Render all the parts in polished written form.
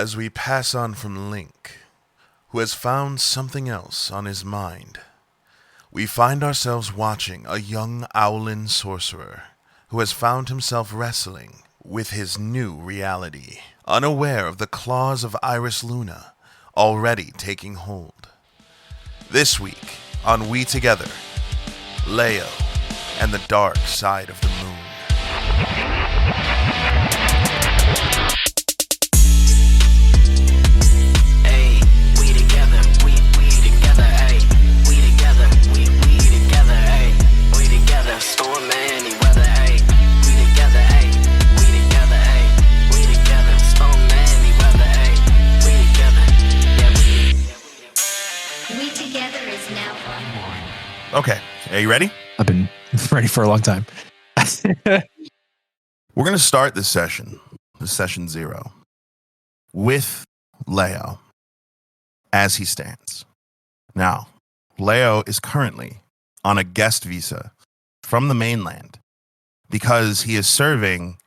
as we pass on from Link, who has found something else on his mind, we find ourselves watching a young Owlin Sorcerer who has found himself wrestling with his new reality, unaware of the claws of Iris Luna already taking hold. This week on We Together, Lëo and the Dark Side of the Moon. Okay, are you ready? I've been ready for a long time. We're going to start this session 0, with Lëo as he stands. Now, Lëo is currently on a guest visa from the mainland because he is serving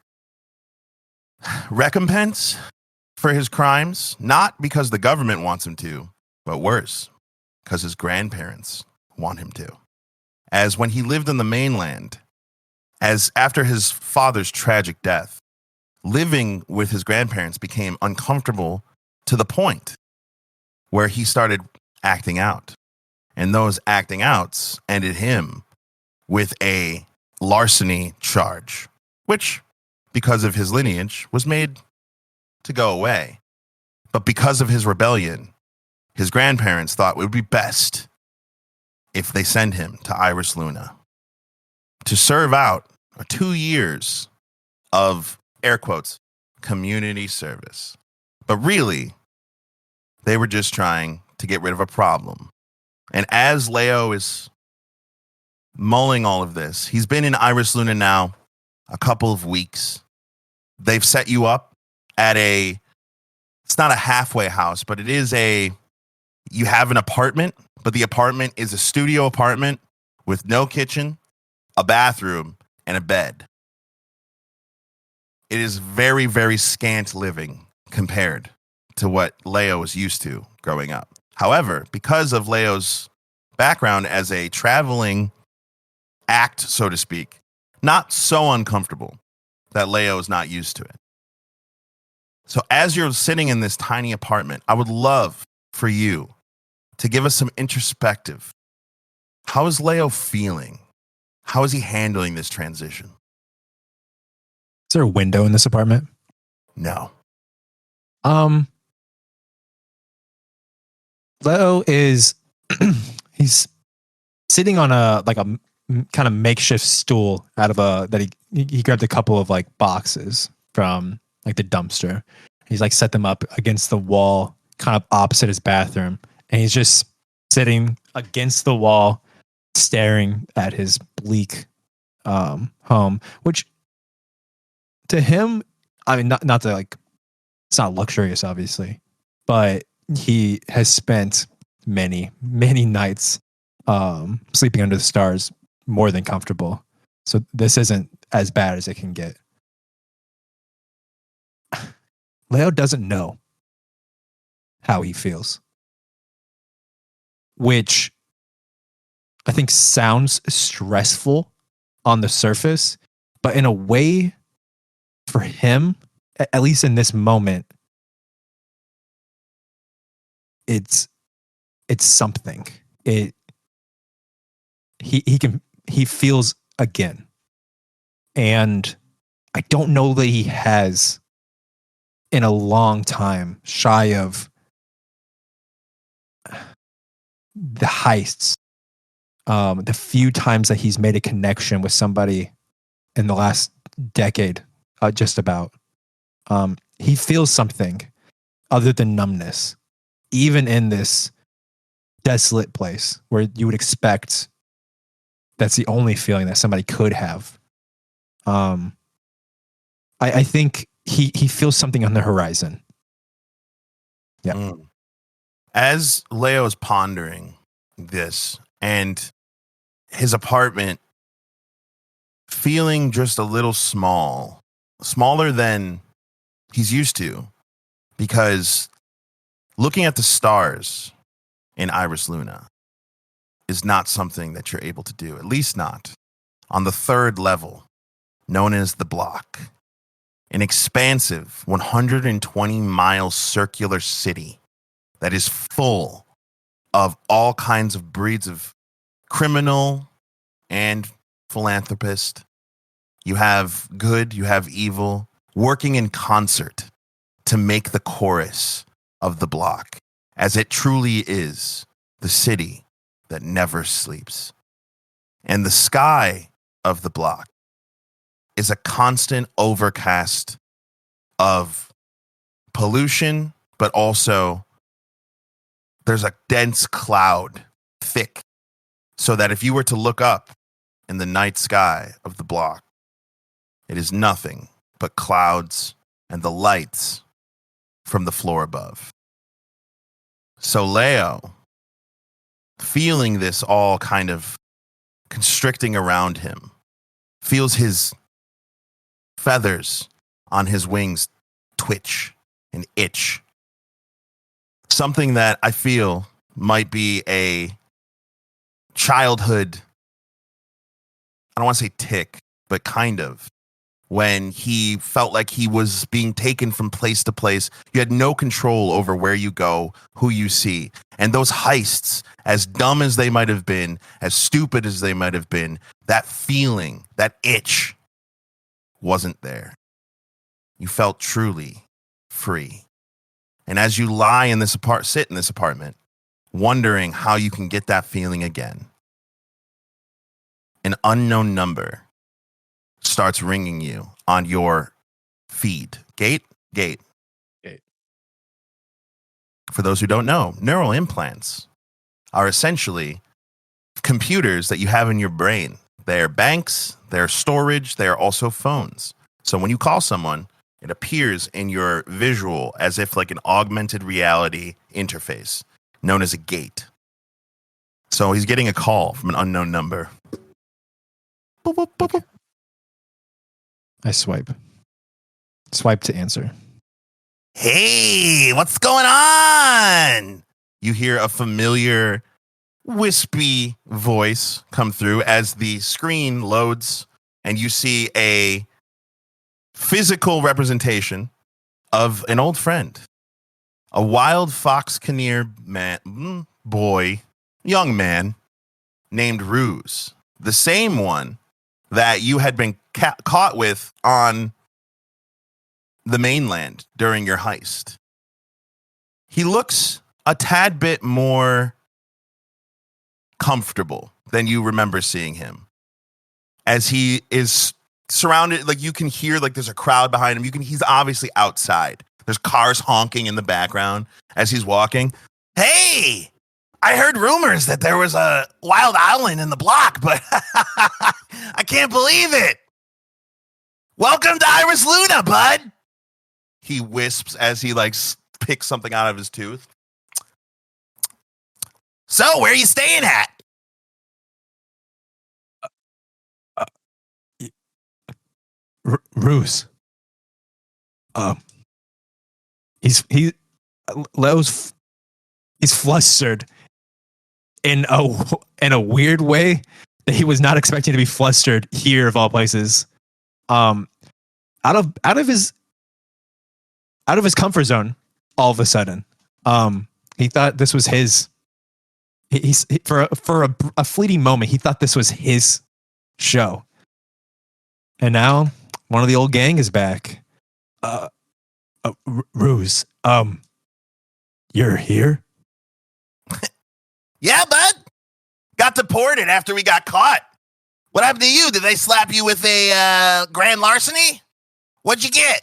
recompense for his crimes, not because the government wants him to, but worse, because his grandparents want him to. As when he lived on the mainland, as after his father's tragic death, living with his grandparents became uncomfortable to the point where he started acting out. And those acting outs ended him with a larceny charge, which, because of his lineage, was made to go away. But because of his rebellion, his grandparents thought it would be best if they send him to Iris Luna to serve out 2 years of, air quotes, community service. But really, they were just trying to get rid of a problem. And as Lëo is mulling all of this, he's been in Iris Luna now a couple of weeks. They've set you up at it's not a halfway house, but it is you have an apartment, but the apartment is a studio apartment with no kitchen, a bathroom, and a bed. It is very, very scant living compared to what Lëo was used to growing up. However, because of Leo's background as a traveling act, so to speak, not so uncomfortable that Lëo is not used to it. So as you're sitting in this tiny apartment, I would love for you to give us some introspective. How is Lëo feeling? How is he handling this transition? Is there a window in this apartment? No. Lëo is he's sitting on a kind of makeshift stool out of that he grabbed a couple of boxes from the dumpster. He's set them up against the wall, kind of opposite his bathroom, and he's just sitting against the wall, staring at his bleak home, which to him, I mean, not to it's not luxurious, obviously, but he has spent many, many nights sleeping under the stars, more than comfortable. So this isn't as bad as it can get. Lëo doesn't know how he feels, which I think sounds stressful on the surface, but in a way, for him, at least in this moment, it's something. He feels again, and I don't know that he has in a long time, shy of the heists, the few times that he's made a connection with somebody in the last decade, just about. He feels something other than numbness, even in this desolate place where you would expect that's the only feeling that somebody could have. I think he feels something on the horizon. Yeah. As Lëo is pondering this and his apartment feeling just a little smaller than he's used to, because looking at the stars in Iris Luna is not something that you're able to do, at least not on the third level, known as the block, an expansive 120-mile circular city that is full of all kinds of breeds of criminal and philanthropist. You have good, you have evil, working in concert to make the chorus of the block, as it truly is the city that never sleeps. And the sky of the block is a constant overcast of pollution, but also there's a dense cloud, thick, so that if you were to look up in the night sky of the block, it is nothing but clouds and the lights from the floor above. So Lëo, feeling this all kind of constricting around him, feels his feathers on his wings twitch and itch. Something that I feel might be a childhood, I don't want to say tick, but kind of, when he felt like he was being taken from place to place. You had no control over where you go, who you see. And those heists, as dumb as they might have been, as stupid as they might have been, that feeling, that itch wasn't there. You felt truly free. And as you lie in this sit in this apartment, wondering how you can get that feeling again, an unknown number starts ringing you on your feed. Gate. For those who don't know, neural implants are essentially computers that you have in your brain. They're banks, they're storage, they're also phones. So when you call someone, it appears in your visual as if like an augmented reality interface known as a gate. So he's getting a call from an unknown number. Boop, boop, boop, boop. I swipe. Swipe to answer. Hey, what's going on? You hear a familiar, wispy voice come through as the screen loads, and you see a physical representation of an old friend, a wild fox Kinnear young man named Ruse, the same one that you had been caught with on the mainland during your heist. He looks a tad bit more comfortable than you remember seeing him, as he is surrounded, like you can hear like there's a crowd behind him. He's obviously outside. There's cars honking in the background as he's walking. Hey, I heard rumors that there was a wild owlin in the block, but I can't believe it. Welcome to Iris Luna, bud. He wisps as he like picks something out of his tooth. So, where are you staying at? Ruse. Lëo's he's flustered in a weird way that he was not expecting to be flustered here of all places. Out of his comfort zone all of a sudden. He thought this was his. For a fleeting moment, he thought this was his show, and now one of the old gang is back. Ruse, you're here? Yeah, bud. Got deported after we got caught. What happened to you? Did they slap you with a grand larceny? What'd you get?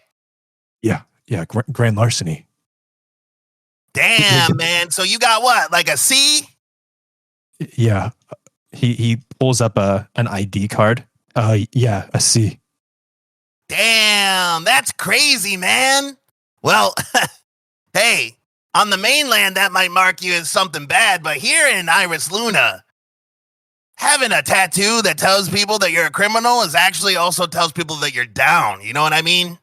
Yeah, grand larceny. Damn, man. So you got what? Like a C? Yeah. He pulls up an ID card. Yeah, a C. Damn, that's crazy, man. Well, hey, on the mainland, that might mark you as something bad, but here in Iris Luna, having a tattoo that tells people that you're a criminal is actually also tells people that you're down. You know what I mean?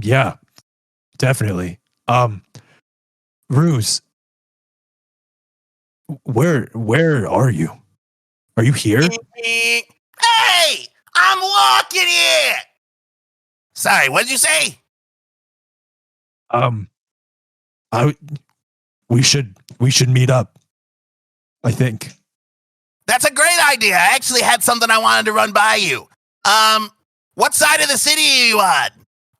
Yeah. definitely. Ruse, where are you? Are you here? Hey, I'm walking here. Sorry, what did you say? I we should meet up. I think. That's a great idea. I actually had something I wanted to run by you. What side of the city are you on?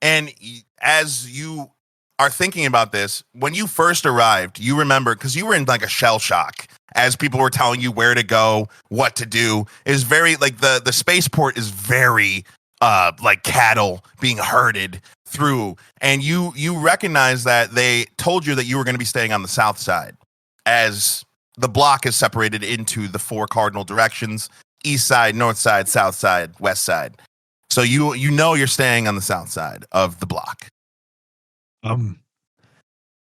And as you are thinking about this, when you first arrived, you remember, because you were in like a shell shock as people were telling you where to go, what to do. Is very like the spaceport is very like cattle being herded through, and you recognize that they told you that you were going to be staying on the south side, as the block is separated into the 4 cardinal directions: east side, north side, south side, west side. So you know you're staying on the south side of the block. I'm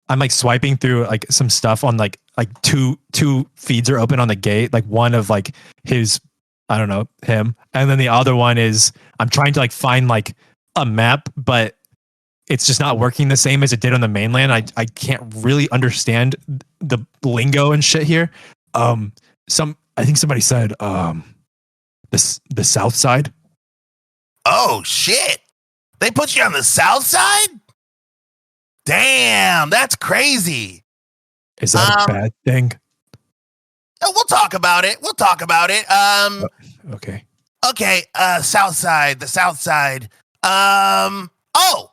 like swiping through like some stuff on like two feeds are open on the gate, like one of like his, I don't know, him, and then the other one is I'm trying to like find like a map, but it's just not working the same as it did on the mainland. I can't really understand the lingo and shit here. I think somebody said the south side. Oh shit! They put you on the south side? Damn, that's crazy. Is that a bad thing? We'll talk about it. Okay. Okay, south side, the south side. Oh,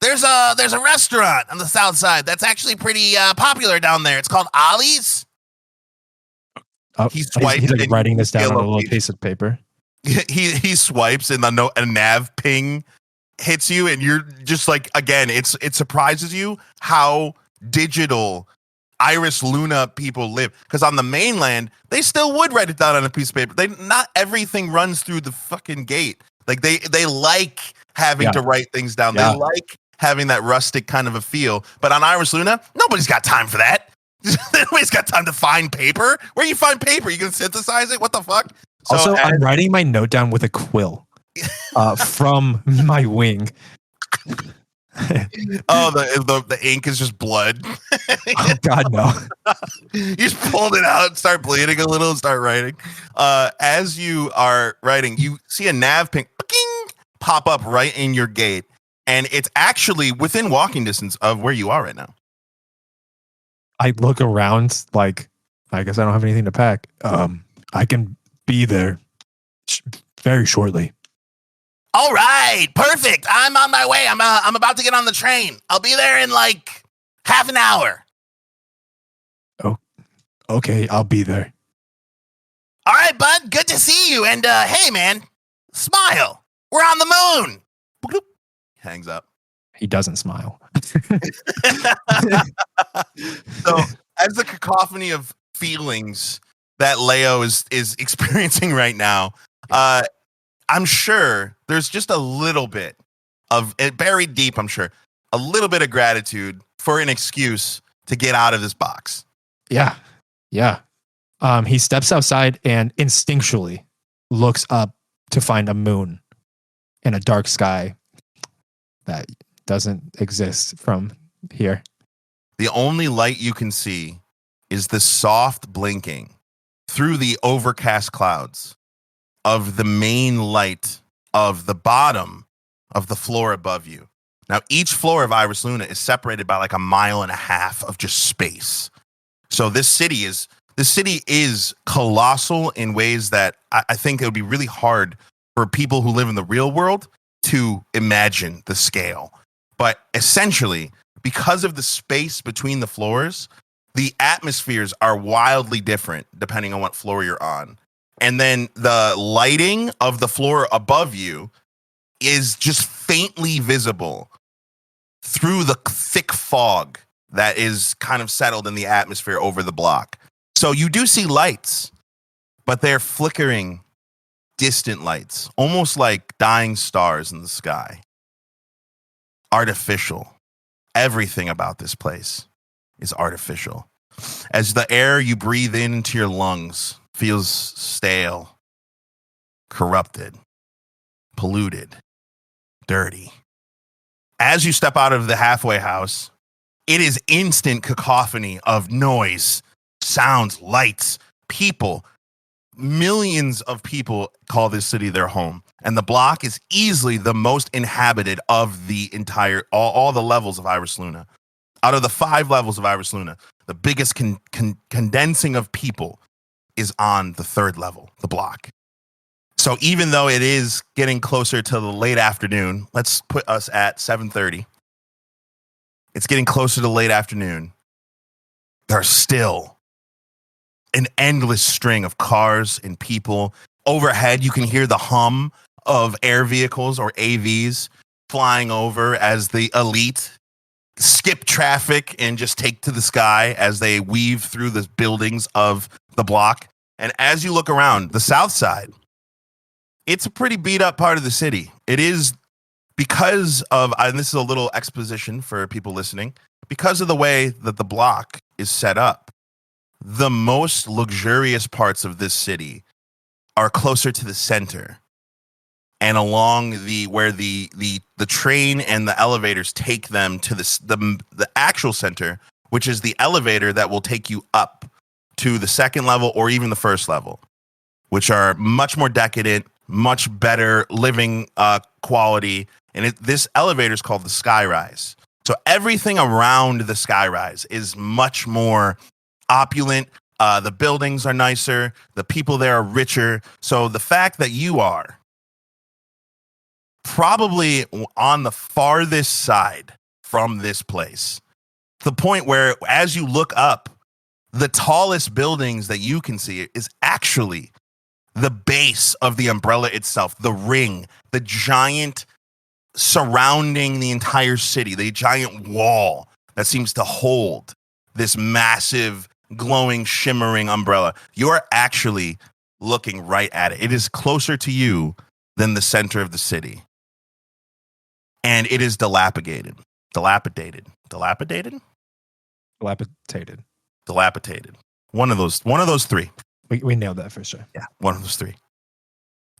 there's a restaurant on the south side that's actually pretty popular down there. It's called Ollie's. He's like writing this down on a little piece of paper. He swipes and a nav ping hits you, and you're just like, again, it surprises you how digital Iris Luna people live, because on the mainland they still would write it down on a piece of paper. Not everything runs through the fucking gate. Like they like having to write things down. They like having that rustic kind of a feel. But on Iris Luna, nobody's got time for that. Nobody's got time to find paper. Where you find paper? You can synthesize it? What the fuck? So, also, I'm writing my note down with a quill from my wing. Oh, the ink is just blood. Oh God, no! You just pulled it out, start bleeding a little, and start writing. As you are writing, you see a nav ping pop up right in your gate, and it's actually within walking distance of where you are right now. I look around like, I guess I don't have anything to pack. I can be there very shortly. All right, perfect. I'm on my way. I'm about to get on the train. I'll be there in like half an hour. Oh, okay, I'll be there. All right, bud. Good to see you. And hey, man, smile. We're on the moon. Bloop. Hangs up. He doesn't smile. So, as the cacophony of feelings that Lëo is experiencing right now, I'm sure there's just a little bit of it buried deep. I'm sure a little bit of gratitude for an excuse to get out of this box. Yeah. He steps outside and instinctually looks up to find a moon in a dark sky that doesn't exist from here. The only light you can see is the soft blinking through the overcast clouds of the main light of the bottom of the floor above you. Now, each floor of Iris Luna is separated by like 1.5 miles of just space. So this city is colossal in ways that I think it would be really hard for people who live in the real world to imagine the scale. But essentially, because of the space between the floors, the atmospheres are wildly different depending on what floor you're on. And then the lighting of the floor above you is just faintly visible through the thick fog that is kind of settled in the atmosphere over the block. So you do see lights, but they're flickering, distant lights, almost like dying stars in the sky. Artificial. Everything about this place is artificial. As the air you breathe into your lungs feels stale, corrupted, polluted, dirty. As you step out of the halfway house, it is instant cacophony of noise, sounds, lights, people. Millions of people call this city their home. And the block is easily the most inhabited of the entire, all the levels of Iris Luna. Out of the 5 levels of Iris Luna, the biggest condensing of people is on the 3rd level, the block. So even though it is getting closer to the late afternoon, let's put us at 7:30. It's getting closer to late afternoon. There's still an endless string of cars and people. Overhead, you can hear the hum of air vehicles or AVs flying over as the elite skip traffic and just take to the sky as they weave through the buildings of the block. And as you look around the south side, it's a pretty beat up part of the city. It is because of, and this is a little exposition for people listening, because of the way that the block is set up, the most luxurious parts of this city are closer to the center and along the where the train and the elevators take them to the actual center, which is the elevator that will take you up to the 2nd level or even the 1st level, which are much more decadent, much better living quality. And this elevator is called the Skyrise. So everything around the Skyrise is much more opulent. The buildings are nicer. The people there are richer. So the fact that you are probably on the farthest side from this place, to the point where as you look up, the tallest buildings that you can see is actually the base of the umbrella itself, the ring, the giant surrounding the entire city, the giant wall that seems to hold this massive, glowing, shimmering umbrella. You're actually looking right at it. It is closer to you than the center of the city. And it is dilapidated. Dilapidated. One of those 3. We nailed that for sure. Yeah, one of those 3.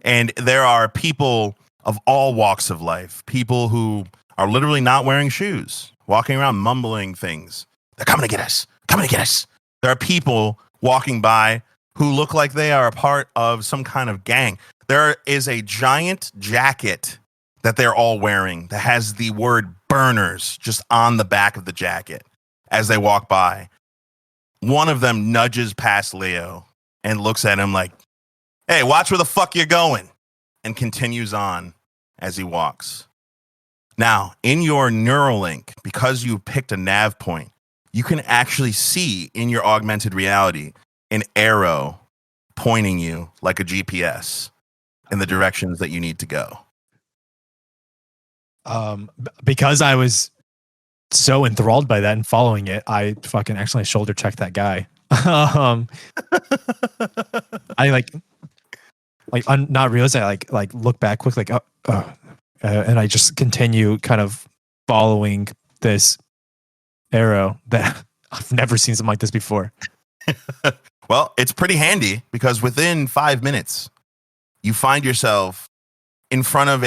And there are people of all walks of life, people who are literally not wearing shoes, walking around mumbling things. They're coming to get us. Coming to get us. There are people walking by who look like they are a part of some kind of gang. There is a giant jacket that they're all wearing that has the word burners just on the back of the jacket as they walk by. One of them nudges past Lëo and looks at him like, "Hey, watch where the fuck you're going," and continues on as he walks. Now, in your Neuralink, because you picked a nav point, you can actually see in your augmented reality an arrow pointing you like a GPS in the directions that you need to go. Because I was so enthralled by that and following it, I fucking accidentally shoulder checked that guy. I not realize I like look back quick, like and I just continue kind of following this arrow that I've never seen something like this before. Well, it's pretty handy because within 5 minutes, you find yourself in front of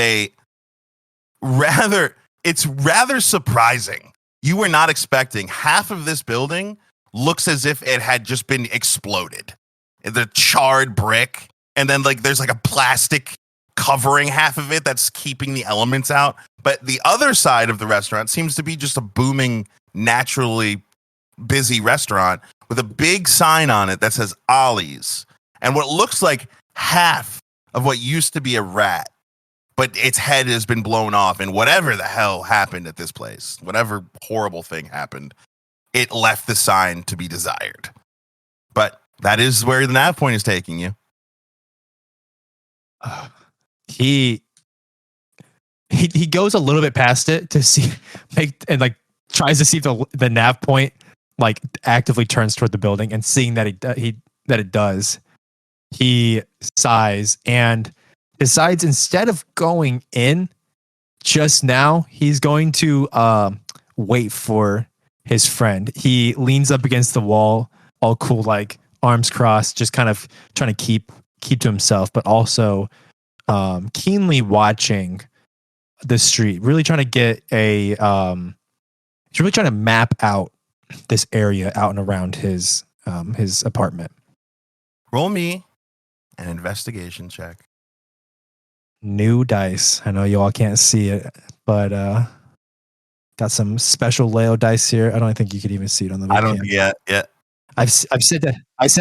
it's rather surprising. You were not expecting half of this building looks as if it had just been exploded. The charred brick, and then there's a plastic covering half of it that's keeping the elements out. But the other side of the restaurant seems to be just a booming, naturally busy restaurant with a big sign on it that says Ollie's, and what looks like half of what used to be a rat, but its head has been blown off, and whatever the hell happened at this place, whatever horrible thing happened, it left the sign to be desired. But that is where the nav point is taking you. He goes a little bit past it to see, tries to see if the nav point actively turns toward the building, and seeing that it does, he sighs and decides, instead of going in just now, he's going to wait for his friend. He leans up against the wall, all cool, arms crossed, just kind of trying to keep to himself, but also keenly watching the street, really trying to get a he's really trying to map out this area out and around his apartment. Roll me an investigation check. New dice. I know you all can't see it, but got some special Lëo dice here. I don't think you could even see it on the webcam. I don't. Yeah. I've sent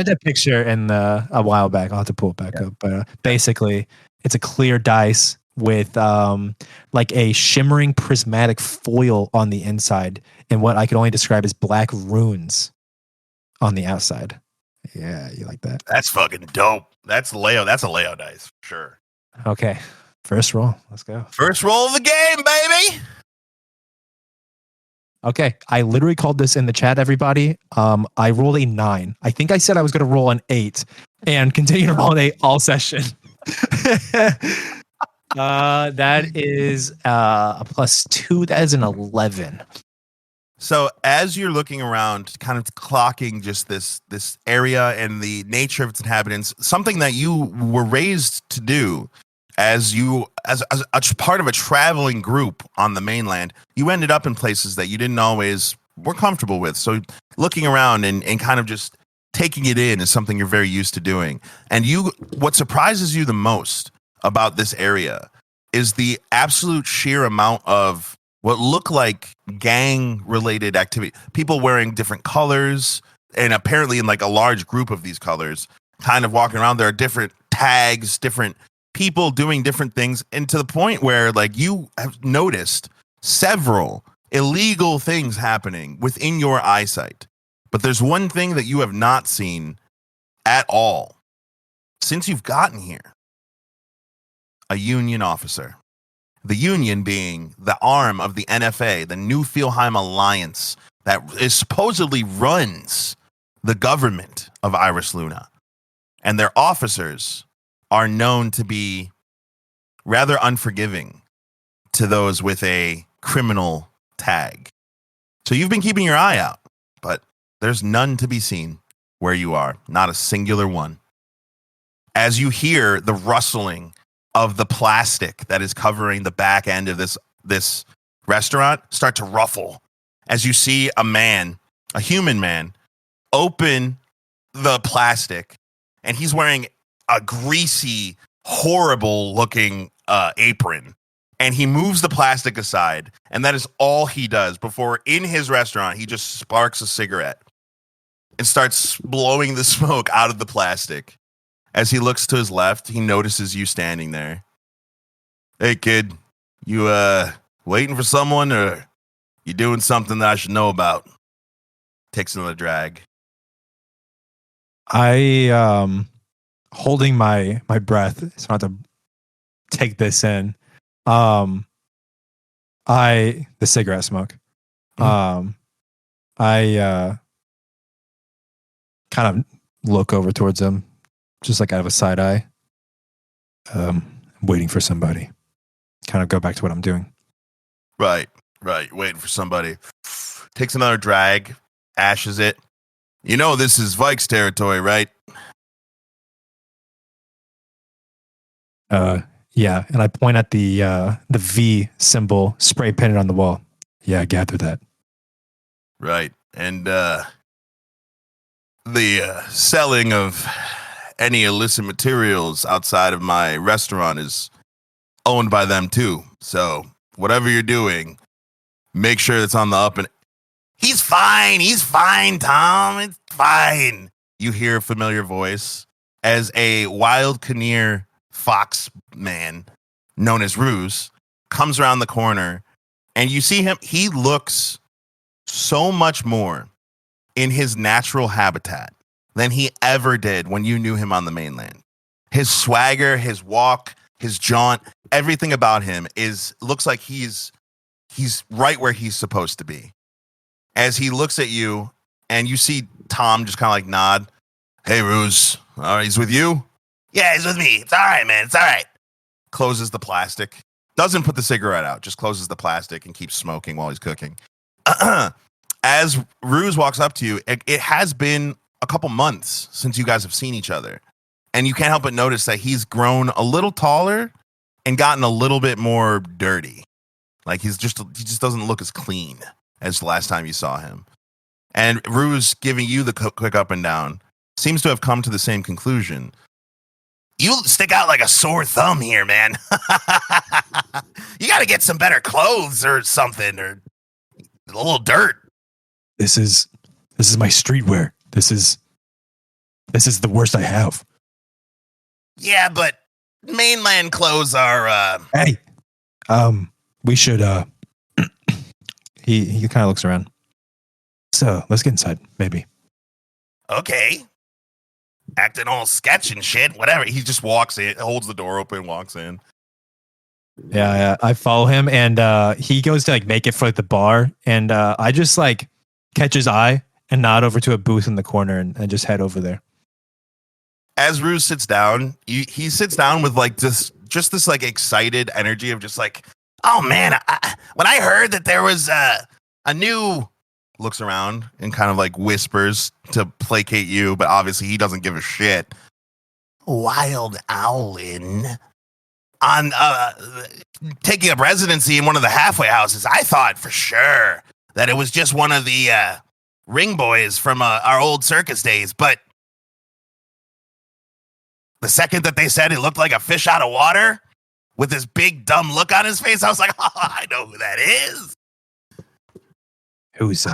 a picture in a while back. I'll have to pull it back up. But basically, it's a clear dice with like a shimmering prismatic foil on the inside, and what I can only describe as black runes on the outside. Yeah, you like that? That's fucking dope. That's Lëo. That's a Lëo dice, sure. Okay, first roll. Let's go. First roll of the game, baby. Okay, I literally called this in the chat, everybody. I rolled a 9. I think I said I was going to roll an 8 and continue to roll an 8 all session. That is a +2. That is an 11. So as you're looking around, kind of clocking just this area and the nature of its inhabitants, something that you were raised to do as a part of a traveling group on the mainland, you ended up in places that you didn't always were comfortable with. So looking around and kind of just taking it in is something you're very used to doing. And what surprises you the most about this area is the absolute sheer amount of what look like gang-related activity. People wearing different colors, and apparently in like a large group of these colors, kind of walking around. There are different tags, different people doing different things, and to the point where like you have noticed several illegal things happening within your eyesight. But there's one thing that you have not seen at all since you've gotten here. A Union officer. The Union being the arm of the NFA, the Newfielheim Alliance that is supposedly runs the government of Iris Luna. And their officers are known to be rather unforgiving to those with a criminal tag. So you've been keeping your eye out, but there's none to be seen where you are, not a singular one. As you hear the rustling of the plastic that is covering the back end of this restaurant start to ruffle, as you see a human man, open the plastic, and he's wearing a greasy, horrible looking apron, and he moves the plastic aside, and that is all he does before in his restaurant he just sparks a cigarette and starts blowing the smoke out of the plastic. As he looks to his left, he notices you standing there. Hey kid, you waiting for someone, or you doing something that I should know about? Takes another drag. I holding my breath, so I have to take this in. The cigarette smoke. I kind of look over towards him, just like out of a side eye. Waiting for somebody. Kind of go back to what I'm doing. Right. Waiting for somebody. Takes another drag, ashes it. You know this is Vikes territory, right? Yeah, and I point at the V symbol spray painted on the wall. Yeah, I gathered that. Right. And the selling of any illicit materials outside of my restaurant is owned by them too. So whatever you're doing, make sure it's on the up and... He's fine, Tom. It's fine. You hear a familiar voice as a wild Kinnear fox man known as Ruse comes around the corner, and you see him. He looks so much more in his natural habitat than he ever did when you knew him on the mainland. His swagger, his walk, his jaunt, everything about him looks like he's right where he's supposed to be. As he looks at you, and you see Tom just kind of like nod. Hey, Ruse. All right, he's with you? Yeah, he's with me. It's all right, man. It's all right. Closes the plastic. Doesn't put the cigarette out. Just closes the plastic and keeps smoking while he's cooking. As Ruse walks up to you, it has been a couple months since you guys have seen each other. And you can't help but notice that he's grown a little taller and gotten a little bit more dirty. Like he just doesn't look as clean as the last time you saw him. And Ruse, giving you the quick up and down, seems to have come to the same conclusion. You stick out like a sore thumb here, man. You got to get some better clothes or something, or a little dirt. This is my streetwear. This is the worst I have. Yeah, but mainland clothes are. Hey, we should. He kind of looks around. So let's get inside, maybe. Okay. Acting all sketch and shit, whatever. He just walks in, holds the door open, walks in. Yeah. I follow him, and he goes to like make it for like the bar, and I just like catch his eye and nod over to a booth in the corner and just head over there. As Ruse sits down, he sits down with like just this like excited energy of just like, oh man, when I heard that there was a new. Looks around and kind of like whispers to placate you, but obviously he doesn't give a shit. Wild Owlin on taking up residency in one of the halfway houses. I thought for sure that it was just one of the ring boys from our old circus days, but the second that they said it looked like a fish out of water with this big dumb look on his face, I was like, oh, I know who that is. Who's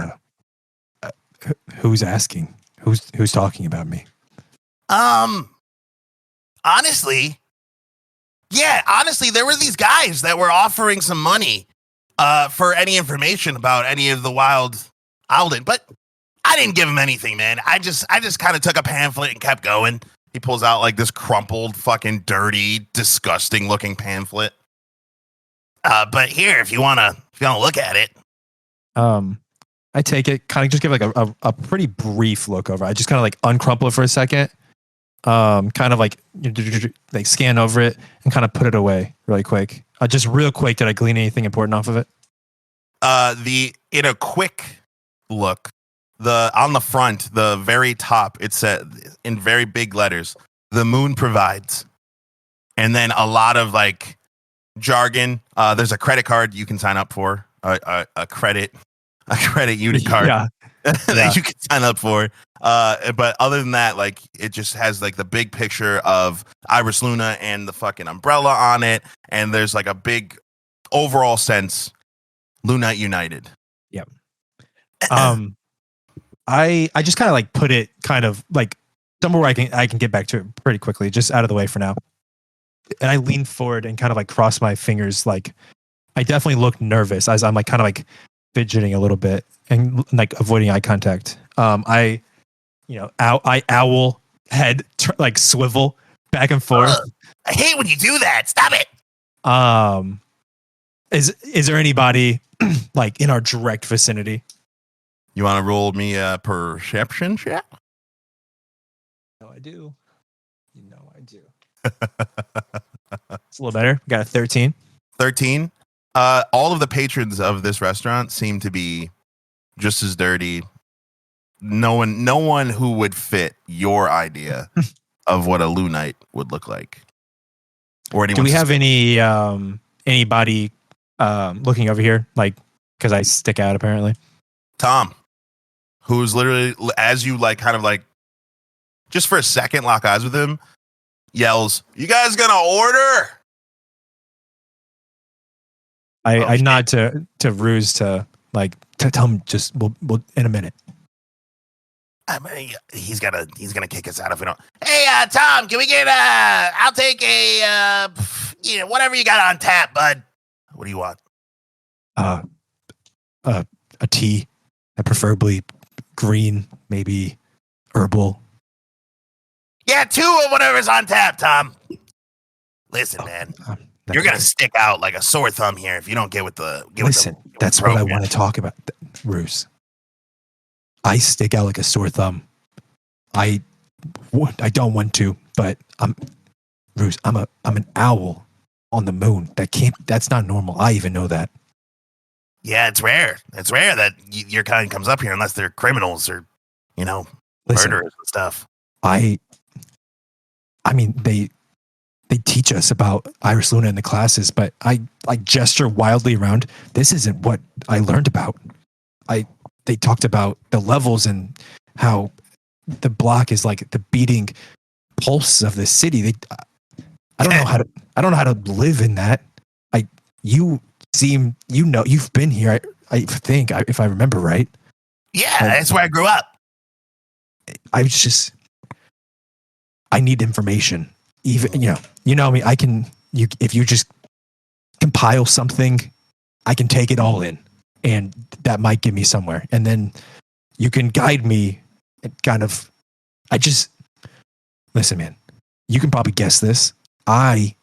asking? Who's talking about me? Honestly, there were these guys that were offering some money for any information about any of the wild Owlin, but I didn't give him anything, man. I just kind of took a pamphlet and kept going. He pulls out like this crumpled, fucking dirty, disgusting looking pamphlet. But here, if you wanna look at it. I take it, kind of just give like a pretty brief look over. I just kind of like uncrumple it for a second, kind of like scan over it and kind of put it away really quick. Just real quick, did I glean anything important off of it? In a quick look, on the front, the very top, it said in very big letters, "The moon provides," and then a lot of like jargon. There's a credit card you can sign up for, a credit unit card that you can sign up for. But other than that, like it just has like the big picture of Iris Luna and the fucking umbrella on it, and there's like a big overall sense, Lunite United. Yep. I just kind of like put it kind of like somewhere where I can get back to it pretty quickly, just out of the way for now. And I lean forward and kind of like cross my fingers. Like I definitely look nervous as I'm like kind of like fidgeting a little bit and like avoiding eye contact. I owl head like swivel back and forth. I hate when you do that. Stop it. Is there anybody like in our direct vicinity? You want to roll me a perception check? No, I do. You know I do. It's a little better. We got a 13. 13. All of the patrons of this restaurant seem to be just as dirty. No one who would fit your idea of what a Lunite would look like. Or do we have anybody looking over here? Like, because I stick out apparently. Tom, who's literally, as you like kind of like just for a second lock eyes with him, yells, "You guys gonna order?" I nod to Ruse to tell him just we'll in a minute. I mean, he's gonna kick us out if we don't. Hey, Tom, can we get I'll take a whatever you got on tap, bud. What do you want? A tea, preferably green, maybe herbal. Yeah, 2 of whatever's on tap, Tom. Listen, man. You're going to stick out like a sore thumb here if you don't get with the... That's what I want to talk about, Ruse. I stick out like a sore thumb. I don't want to, but Ruse, I'm an owl on the moon. That's not normal. I even know that. Yeah, it's rare. It's rare that your kind comes up here unless they're criminals or, murderers and stuff. I mean, they they teach us about Iris Luna in the classes, but I gesture wildly around. This isn't what I learned about. They talked about the levels and how the block is like the beating pulse of the city. I don't know how to live in that. You've been here. I think if I remember right. Yeah, that's where I grew up. I need information. Even you know me. If you just compile something, I can take it all in, and that might get me somewhere. And then you can guide me. And kind of, listen, man. You can probably guess this. I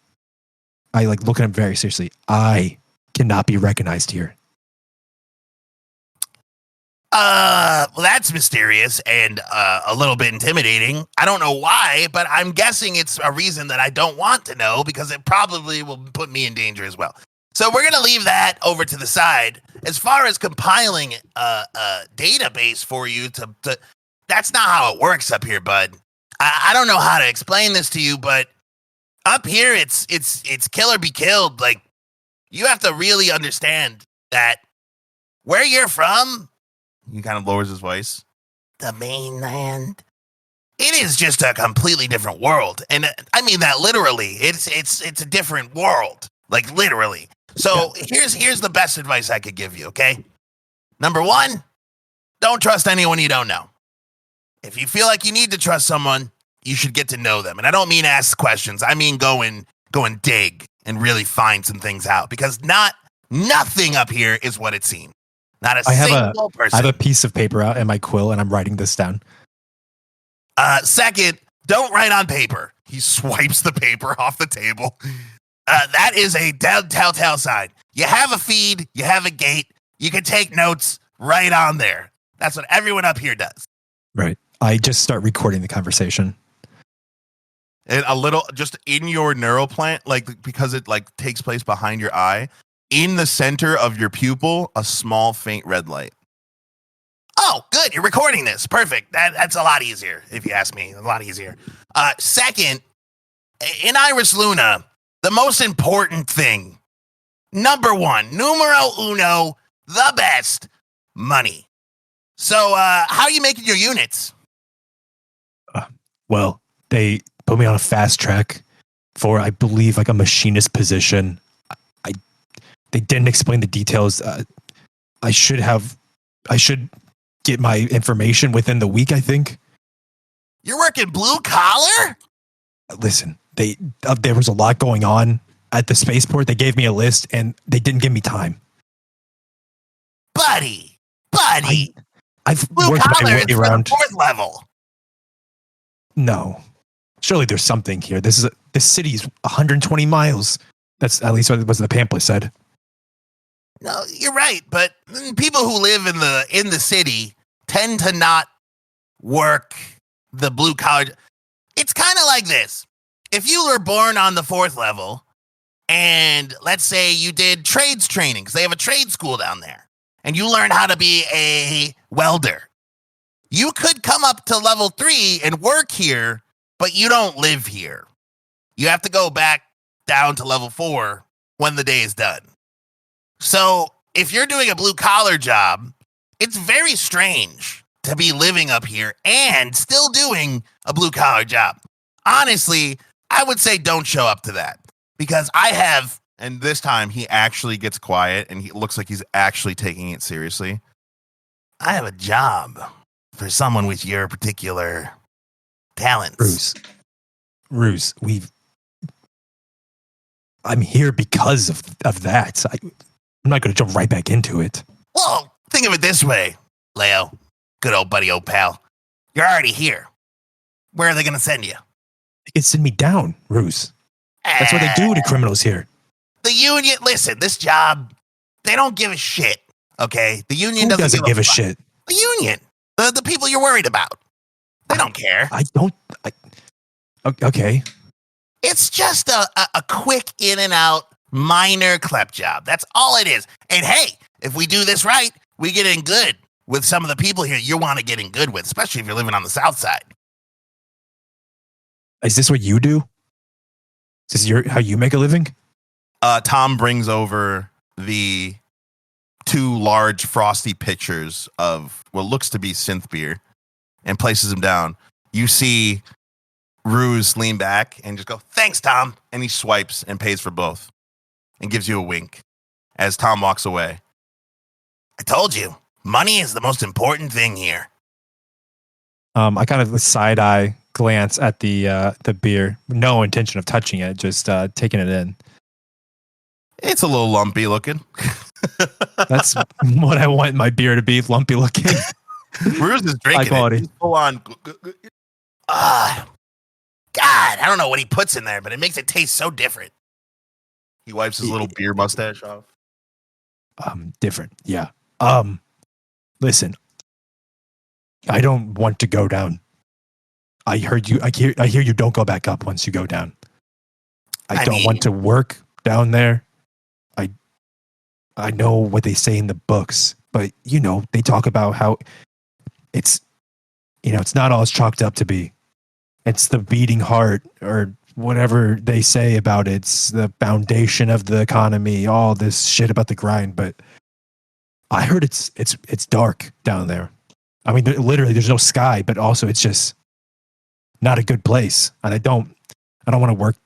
like look at him very seriously. I cannot be recognized here. Well, that's mysterious and a little bit intimidating. I don't know why, but I'm guessing it's a reason that I don't want to know because it probably will put me in danger as well. So we're going to leave that over to the side. As far as compiling a database for you that's not how it works up here, bud. I don't know how to explain this to you, but up here it's kill or be killed. Like, you have to really understand that where you're from, he kind of lowers his voice, the mainland, it is just a completely different world. And I mean that literally. It's a different world, like literally. So here's the best advice I could give you, okay? Number one, don't trust anyone you don't know. If you feel like you need to trust someone, you should get to know them. And I don't mean ask questions. I mean go and dig and really find some things out, because nothing up here is what it seems. Not a single person. I have a piece of paper out and my quill, and I'm writing this down. Second, don't write on paper. He swipes the paper off the table. That is a telltale sign. You have a feed, you have a gate, you can take notes right on there. That's what everyone up here does. Right. I just start recording the conversation. And a little, just in your neural plant, like, because it like takes place behind your eye, in the center of your pupil, a small faint red light. Oh, good. You're recording this. Perfect. That's a lot easier, if you ask me. A lot easier. Second, in Iris Luna, the most important thing, number one, numero uno, the best, money. So how are you making your units? Well, they put me on a fast track for, I believe, like a machinist position. They didn't explain the details. I should get my information within the week, I think. You're working blue collar? Listen, there was a lot going on at the spaceport. They gave me a list and they didn't give me time. Buddy. I've blue worked collar my way is around. For the 4th level. No. Surely there's something here. This city's 120 miles. That's at least what the pamphlet said. No, you're right, but people who live in the city tend to not work the blue collar. It's kind of like this. If you were born on the 4th level, and let's say you did trades training, because they have a trade school down there, and you learn how to be a welder, you could come up to level 3 and work here, but you don't live here. You have to go back down to level 4 when the day is done. So if you're doing a blue collar job, it's very strange to be living up here and still doing a blue collar job. Honestly, I would say don't show up to that, because I have, and this time he actually gets quiet and he looks like he's actually taking it seriously. I have a job for someone with your particular talents. Ruse, I'm here because of that. I'm not going to jump right back into it. Well, think of it this way, Leo. Good old buddy, old pal. You're already here. Where are they going to send you? They can send me down, Ruse. That's what they do to criminals here. The union, listen, this job, they don't give a shit, okay? The union doesn't give a shit. The union. The people you're worried about. They don't care. Okay. It's just a quick in and out minor clep job. That's all it is. And hey, if we do this right, we get in good with some of the people here you want to get in good with, especially if you're living on the south side. Is this what you do? Is this how you make a living? Tom brings over the 2 large frosty pitchers of what looks to be synth beer and places them down. You see Ruse lean back and just go, "Thanks, Tom." And he swipes and pays for both and gives you a wink as Tom walks away. "I told you, money is the most important thing here." I kind of side eye glance at the beer, no intention of touching it, just taking it in. It's a little lumpy looking. That's what I want my beer to be, lumpy looking. Ruse is drinking it. He's full on. God, I don't know what he puts in there, but it makes it taste so different. He wipes his little beer mustache off. Different, yeah. Listen, I don't want to go down. I heard you. I hear you don't go back up once you go down. I don't want to work down there. I know what they say in the books, but they talk about how it's not all it's chalked up to be. It's the beating heart or whatever they say about it. It's the foundation of the economy, all this shit about the grind. But I heard it's dark down there. I mean, literally there's no sky, but also it's just not a good place. And I don't want to work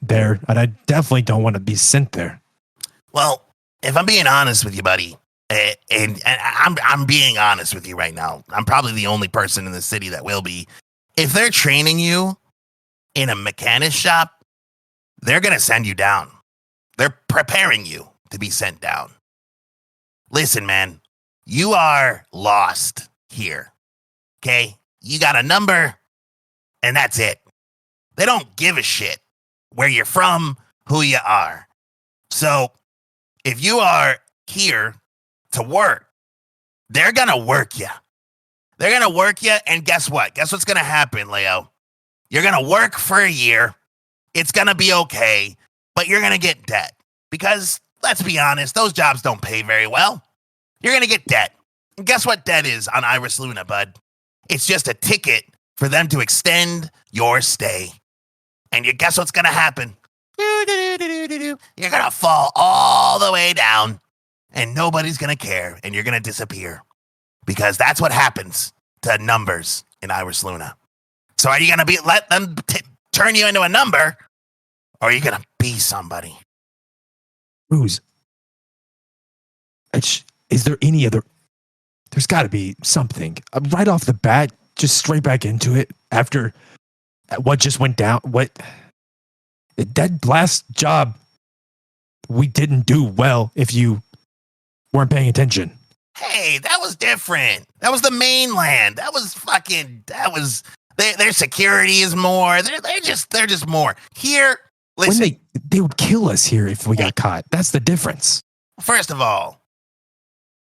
there. And I definitely don't want to be sent there. Well, if I'm being honest with you, buddy, and I'm being honest with you right now, I'm probably the only person in the city that will be. If they're training you in a mechanist shop, they're going to send you down. They're preparing you to be sent down. Listen, man, you are lost here. Okay? You got a number, and that's it. They don't give a shit where you're from, who you are. So if you are here to work, they're going to work you. They're going to work you, and guess what? Guess what's going to happen, Leo? You're going to work for a year. It's going to be okay, but you're going to get debt. Because, let's be honest, those jobs don't pay very well. You're going to get debt. And guess what debt is on Iris Luna, bud? It's just a ticket for them to extend your stay. And guess what's going to happen? You're going to fall all the way down, and nobody's going to care, and you're going to disappear. Because that's what happens to numbers in Iris Luna. So are you going to let them turn you into a number, or are you going to be somebody? Ruse, is there any other? There's got to be something. Right off the bat, just straight back into it after what just went down. That last job, we didn't do well if you weren't paying attention. Hey, that was different. That was the mainland. Their security is more. They're just more. Here, listen. When they would kill us here if we got caught. That's the difference. First of all,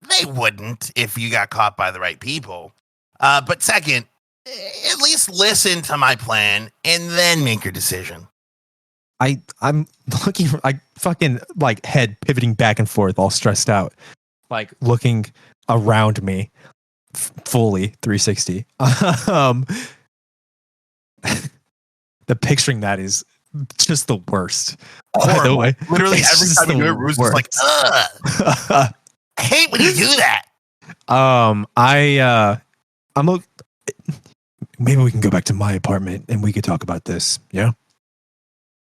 they wouldn't if you got caught by the right people. But second, at least listen to my plan and then make your decision. I'm looking for fucking head pivoting back and forth, all stressed out, looking around me, fully 360. The picturing that is just the worst. By the way, literally every time you do it, Ruse is like, ugh. I hate when you do that. Maybe we can go back to my apartment and we could talk about this. Yeah.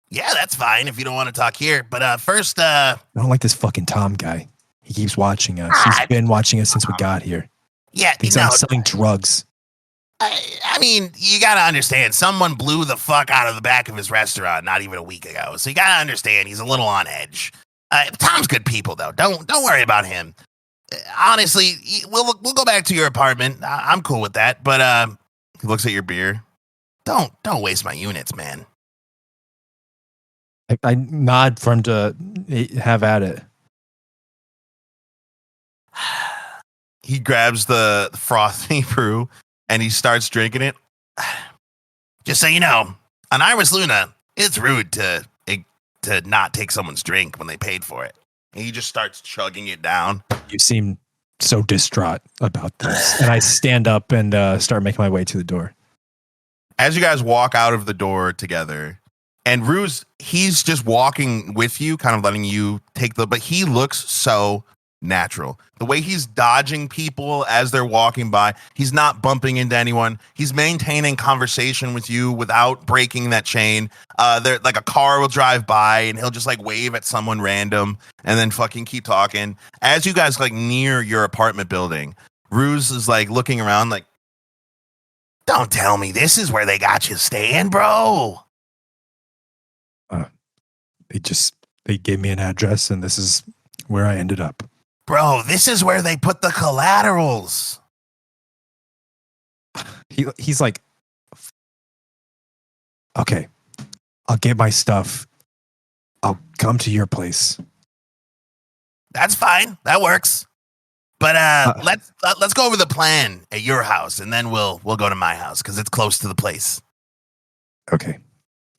Yeah, that's fine if you don't want to talk here. But first, I don't like this fucking Tom guy. He keeps watching us. He's been watching us since we got here. Yeah, thinks I'm selling drugs. I mean, you gotta understand. Someone blew the fuck out of the back of his restaurant not even a week ago. So you gotta understand he's a little on edge. Tom's good people though. Don't worry about him. Honestly, we'll go back to your apartment. I'm cool with that. But he looks at your beer. Don't waste my units, man. I nod for him to have at it. He grabs the frothy brew and he starts drinking it. Just so you know, on Iris Luna, it's rude to not take someone's drink when they paid for it. And he just starts chugging it down. You seem so distraught about this. And I stand up and start making my way to the door. As you guys walk out of the door together, And Ruse, he's just walking with you, kind of letting you but he looks so natural. The way he's dodging people as they're walking by, he's not bumping into anyone. He's maintaining conversation with you without breaking that chain. There, like a car will drive by and he'll just like wave at someone random and then fucking keep talking. As you guys like near your apartment building, Ruse is like looking around like, don't tell me this is where they got you staying, bro. They gave me an address and this is where I ended up. Bro, this is where they put the collaterals. He's like, okay, I'll get my stuff. I'll come to your place. That's fine. That works. But let's go over the plan at your house, and then we'll go to my house because it's close to the place. Okay,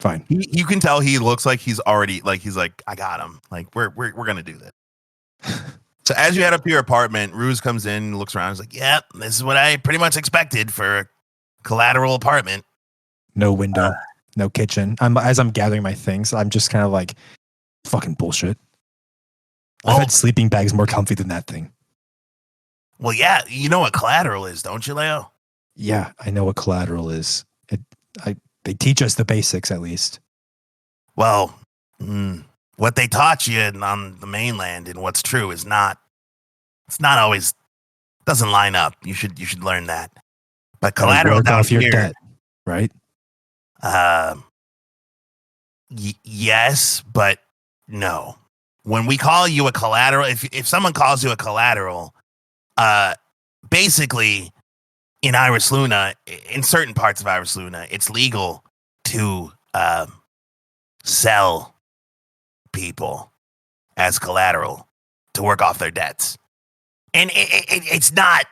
fine. You can tell he looks like he's already he's like, I got him. Like we're gonna do this. So as you head up to your apartment, Ruse comes in and looks around. He's like, "Yep, this is what I pretty much expected for a collateral apartment. No window, no kitchen." As I'm gathering my things, I'm just kind of like, fucking bullshit. I've had sleeping bags more comfy than that thing. Well, yeah, you know what collateral is, don't you, Leo? Yeah, I know what collateral is. They teach us the basics, at least. Well, what they taught you on the mainland and what's true is not. It's not always doesn't line up. You should learn that. But collateral down off here, your debt, right? Yes, but no. When we call you a collateral, if someone calls you a collateral, basically in Iris Luna, in certain parts of Iris Luna, it's legal to sell people as collateral to work off their debts. And it's not,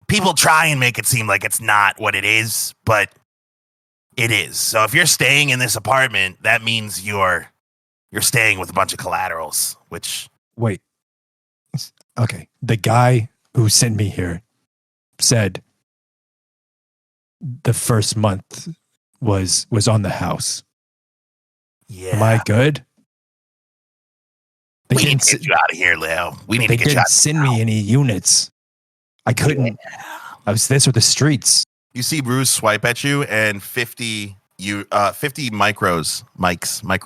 people try and make it seem like it's not what it is, but it is. So if you're staying in this apartment, that means you're staying with a bunch of collaterals, which... Wait. Okay. The guy who sent me here said the first month was on the house. Yeah. Am I good? We need to get you out of here, Leo. We need to get you out. They didn't send me any units. I couldn't. Yeah. I was this or the streets. You see Bruce swipe at you and 50 micro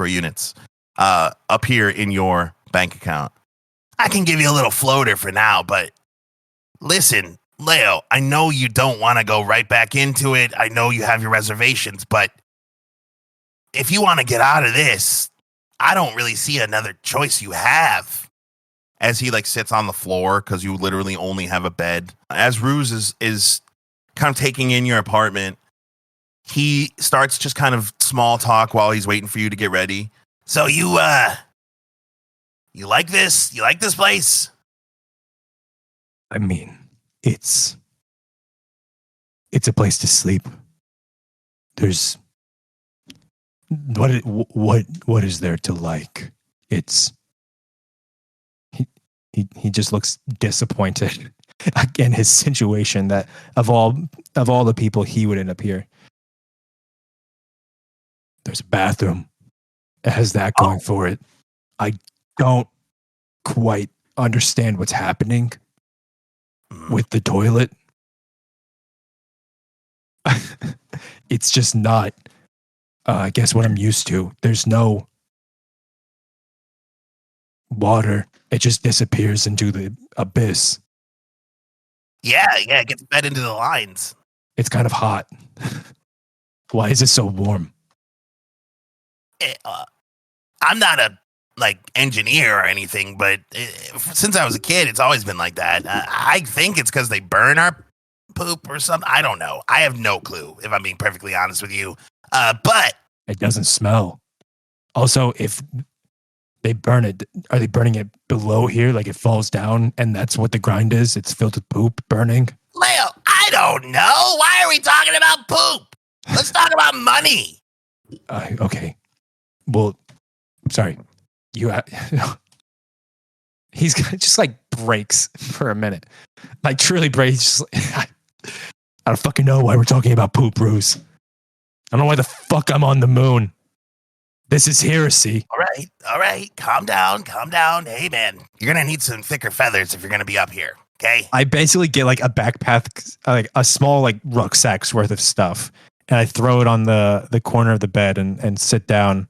units appear in your bank account. I can give you a little floater for now, but listen, Leo, I know you don't want to go right back into it. I know you have your reservations, but if you want to get out of this, I don't really see another choice you have. As he sits on the floor because you literally only have a bed. As Ruse is kind of taking in your apartment, he starts just kind of small talk while he's waiting for you to get ready. So you like this? You like this place? I mean, it's a place to sleep. There's what is there to like? It's he just looks disappointed in his situation that of all the people he would end up here. There's a bathroom. It has that going for it. I don't quite understand what's happening with the toilet. It's just not, I guess, what I'm used to. There's no water. It just disappears into the abyss. Yeah, it gets fed into the lines. It's kind of hot. Why is it so warm? I'm not a engineer or anything, but since I was a kid, it's always been like that. I think it's because they burn our poop or something. I don't know. I have no clue, if I'm being perfectly honest with you. But it doesn't smell. Also, if they burn it, are they burning it below here? Like it falls down and that's what the grind is? It's filled with poop burning? Leo, I don't know. Why are we talking about poop? Let's talk about money. Okay. Well, sorry. He's just breaks for a minute. Truly breaks. I don't fucking know why we're talking about poop, Bruce. I don't know why the fuck I'm on the moon. This is heresy. All right. Calm down. Hey, man, you're going to need some thicker feathers if you're going to be up here, okay? I basically get like a backpack, like a small like rucksack's worth of stuff, and I throw it on the corner of the bed and sit down,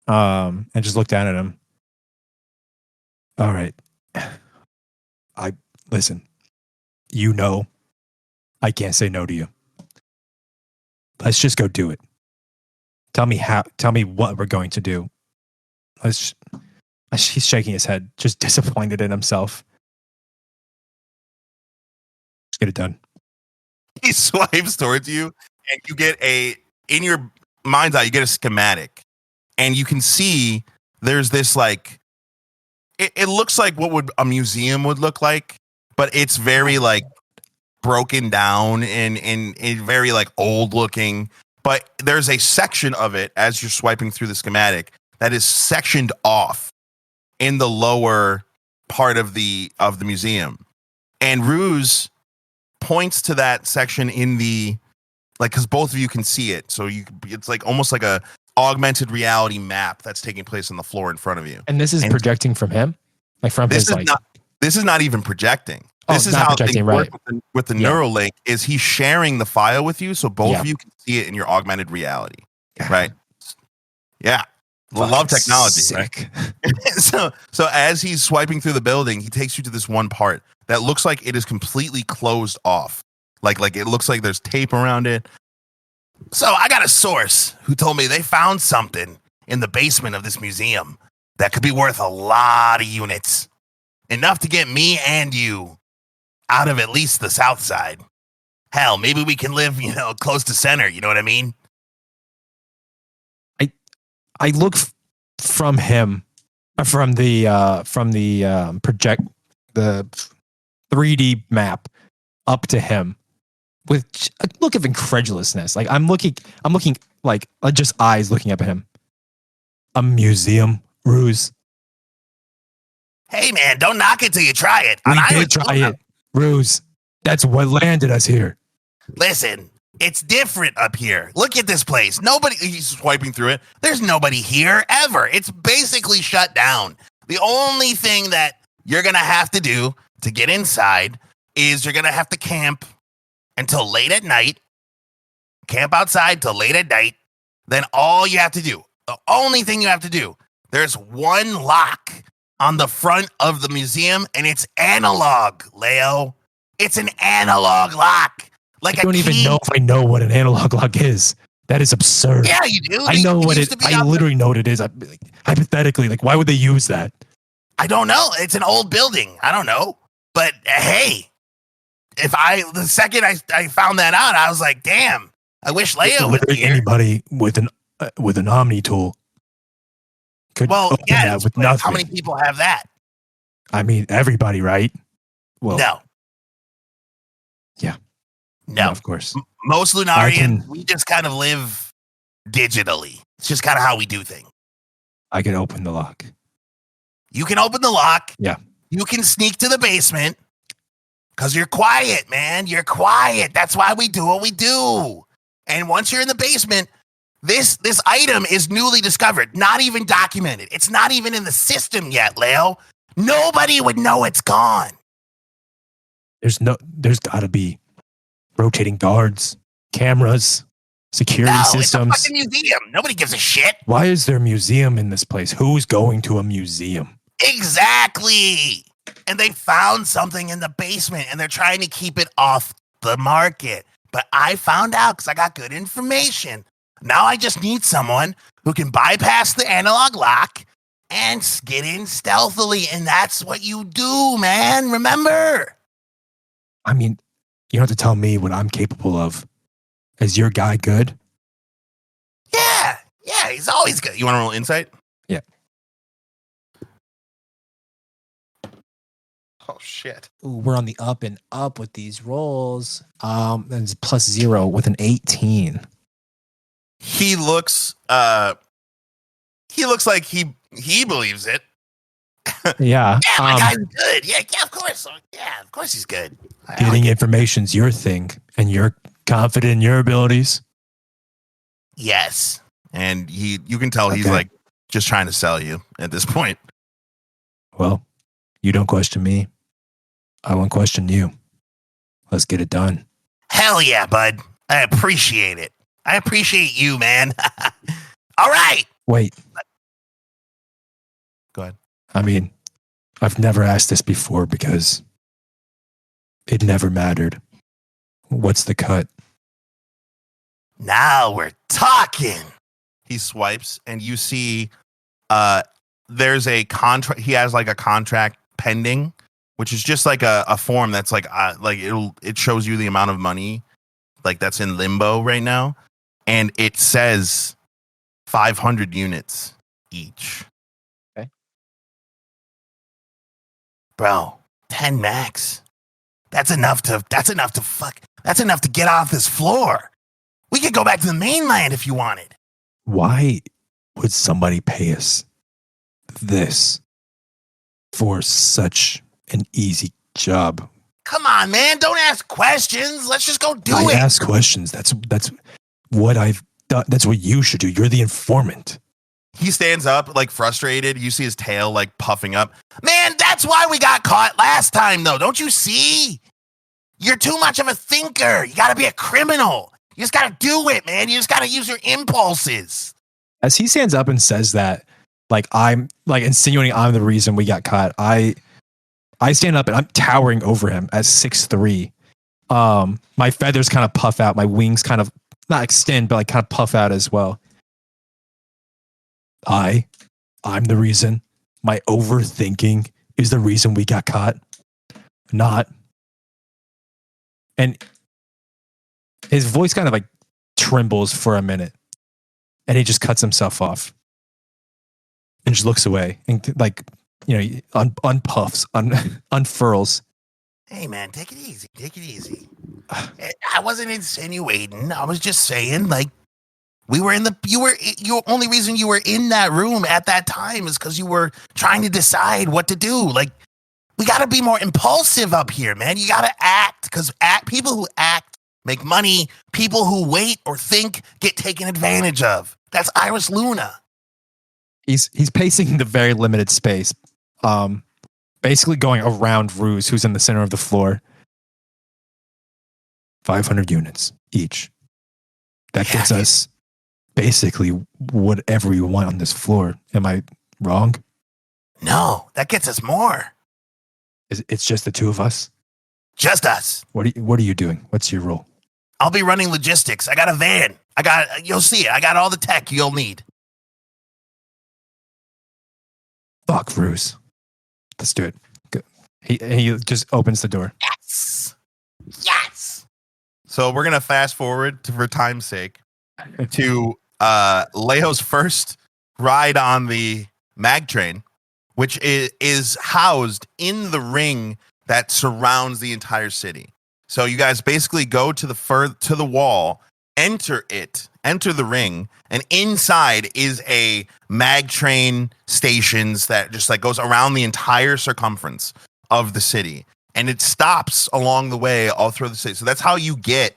and just look down at him. All right. Listen, I can't say no to you. Let's just go do it. Tell me what we're going to do. He's shaking his head, just disappointed in himself. Let's get it done. He swipes towards you, and you get in your mind's eye, you get a schematic. And you can see there's this like, it looks like what a museum would look like, but it's very like broken down and very like old looking. But there's a section of it as you're swiping through the schematic that is sectioned off in the lower part of the museum. And Ruse points to that section in the, like, because both of you can see it. So it's like almost like a augmented reality map that's taking place on the floor in front of you. And this is projecting from him? Like from his like... This is not even projecting. This is how things work with the Neuralink is he's sharing the file with you, so both of you can see it in your augmented reality, right? Yeah, love technology, sick. Right? So as he's swiping through the building, he takes you to this one part that looks like it is completely closed off, like it looks like there's tape around it. So I got a source who told me they found something in the basement of this museum that could be worth a lot of units, enough to get me and you out of at least the south side. Hell, maybe we can live, close to center. You know what I mean? I look from him, from the project, the 3D map up to him with a look of incredulousness. Like I'm looking like just eyes looking up at him. A museum, Ruse. Hey man, don't knock it till you try it. We did try it. Ruse, that's what landed us here. Listen, it's different up here. Look at this place. He's swiping through it. There's nobody here ever. It's basically shut down. The only thing that you're going to have to do to get inside is you're going to have to camp until late at night. Camp outside till late at night. Then all you have to do, the only thing you have to do, there's one lock on the front of the museum, and it's analog, Lëo. It's an analog lock. Like I don't even know if I know what an analog lock is. That is absurd. Yeah, you do. I know what it is. I literally know what it is. Hypothetically, like, why would they use that? I don't know. It's an old building. I don't know. But hey, the second I found that out, I was like, damn, I wish Lëo was here. Anybody with an Omni tool could open that with nothing. How many people have that? I mean, everybody, right? Well, no. Yeah. No, of course. Most Lunarians, we just kind of live digitally. It's just kind of how we do things. I can open the lock. You can open the lock. Yeah. You can sneak to the basement because you're quiet, man. You're quiet. That's why we do what we do. And once you're in the basement, this item is newly discovered, not even documented. It's not even in the system yet, Lëo. Nobody would know it's gone. There's got to be rotating guards, cameras, security systems. It's a fucking museum. Nobody gives a shit. Why is there a museum in this place? Who's going to a museum? Exactly. And they found something in the basement, and they're trying to keep it off the market. But I found out because I got good information. Now I just need someone who can bypass the analog lock and get in stealthily. And that's what you do, man. Remember? I mean, you don't have to tell me what I'm capable of. Is your guy good? Yeah, he's always good. You want to roll insight? Yeah. Oh, shit. Ooh, we're on the up and up with these rolls. It's +0 with an 18. He looks like he believes it. Yeah. Yeah, my guy's good. Yeah, of course. Yeah, of course he's good. Getting information's your thing, and you're confident in your abilities. Yes. And you can tell he's Okay. like just trying to sell you at this point. Well, you don't question me. I won't question you. Let's get it done. Hell yeah, bud. I appreciate it. I appreciate you, man. All right. Wait. Go ahead. I mean, I've never asked this before because it never mattered. What's the cut? Now we're talking. He swipes and you see there's a contract. He has like a contract pending, which is just like a form that's like it shows you the amount of money like that's in limbo right now. And it says 500 units each. Okay. Bro, 10 max. That's enough to get off this floor. We could go back to the mainland if you wanted. Why would somebody pay us this for such an easy job? Come on, man. Don't ask questions. Let's just go do I it. ask questions. That's what I've done. That's what you should do. You're the informant. He stands up, like frustrated. You see his tail like puffing up. Man, that's why we got caught last time, though. Don't you see? You're too much of a thinker. You got to be a criminal. You just got to do it, man. You just got to use your impulses. As he stands up and says that, like I'm like insinuating I'm the reason we got caught. I stand up and I'm towering over him at 6'3". My feathers kind of puff out. My wings kind of not extend, but like kind of puff out as well. I'm the reason. My overthinking is the reason we got caught. Not. And his voice kind of like trembles for a minute. And he just cuts himself off. And just looks away. And like, you know, unpuffs, unfurls. Hey, man, take it easy. Take it easy. I wasn't insinuating. I was just saying, like, only reason you were in that room at that time is because you were trying to decide what to do. Like, we got to be more impulsive up here, man. You got to act because people who act make money. People who wait or think get taken advantage of. That's Iris Luna. He's pacing the very limited space, basically going around Ruse, who's in the center of the floor. 500 units each. That gets us basically whatever we want on this floor. Am I wrong? No, that gets us more. It's just the two of us? Just us. What are you doing? What's your role? I'll be running logistics. I got a van. You'll see it. I got all the tech you'll need. Fuck, Ruse. Let's do it. Good. He just opens the door. Yes. Yes. So we're going to fast forward for time's sake to Leo's first ride on the mag train, which is housed in the ring that surrounds the entire city. So you guys basically go to the wall, enter the ring, and inside is a mag train stations that just like goes around the entire circumference of the city. And it stops along the way all through the city. So that's how you get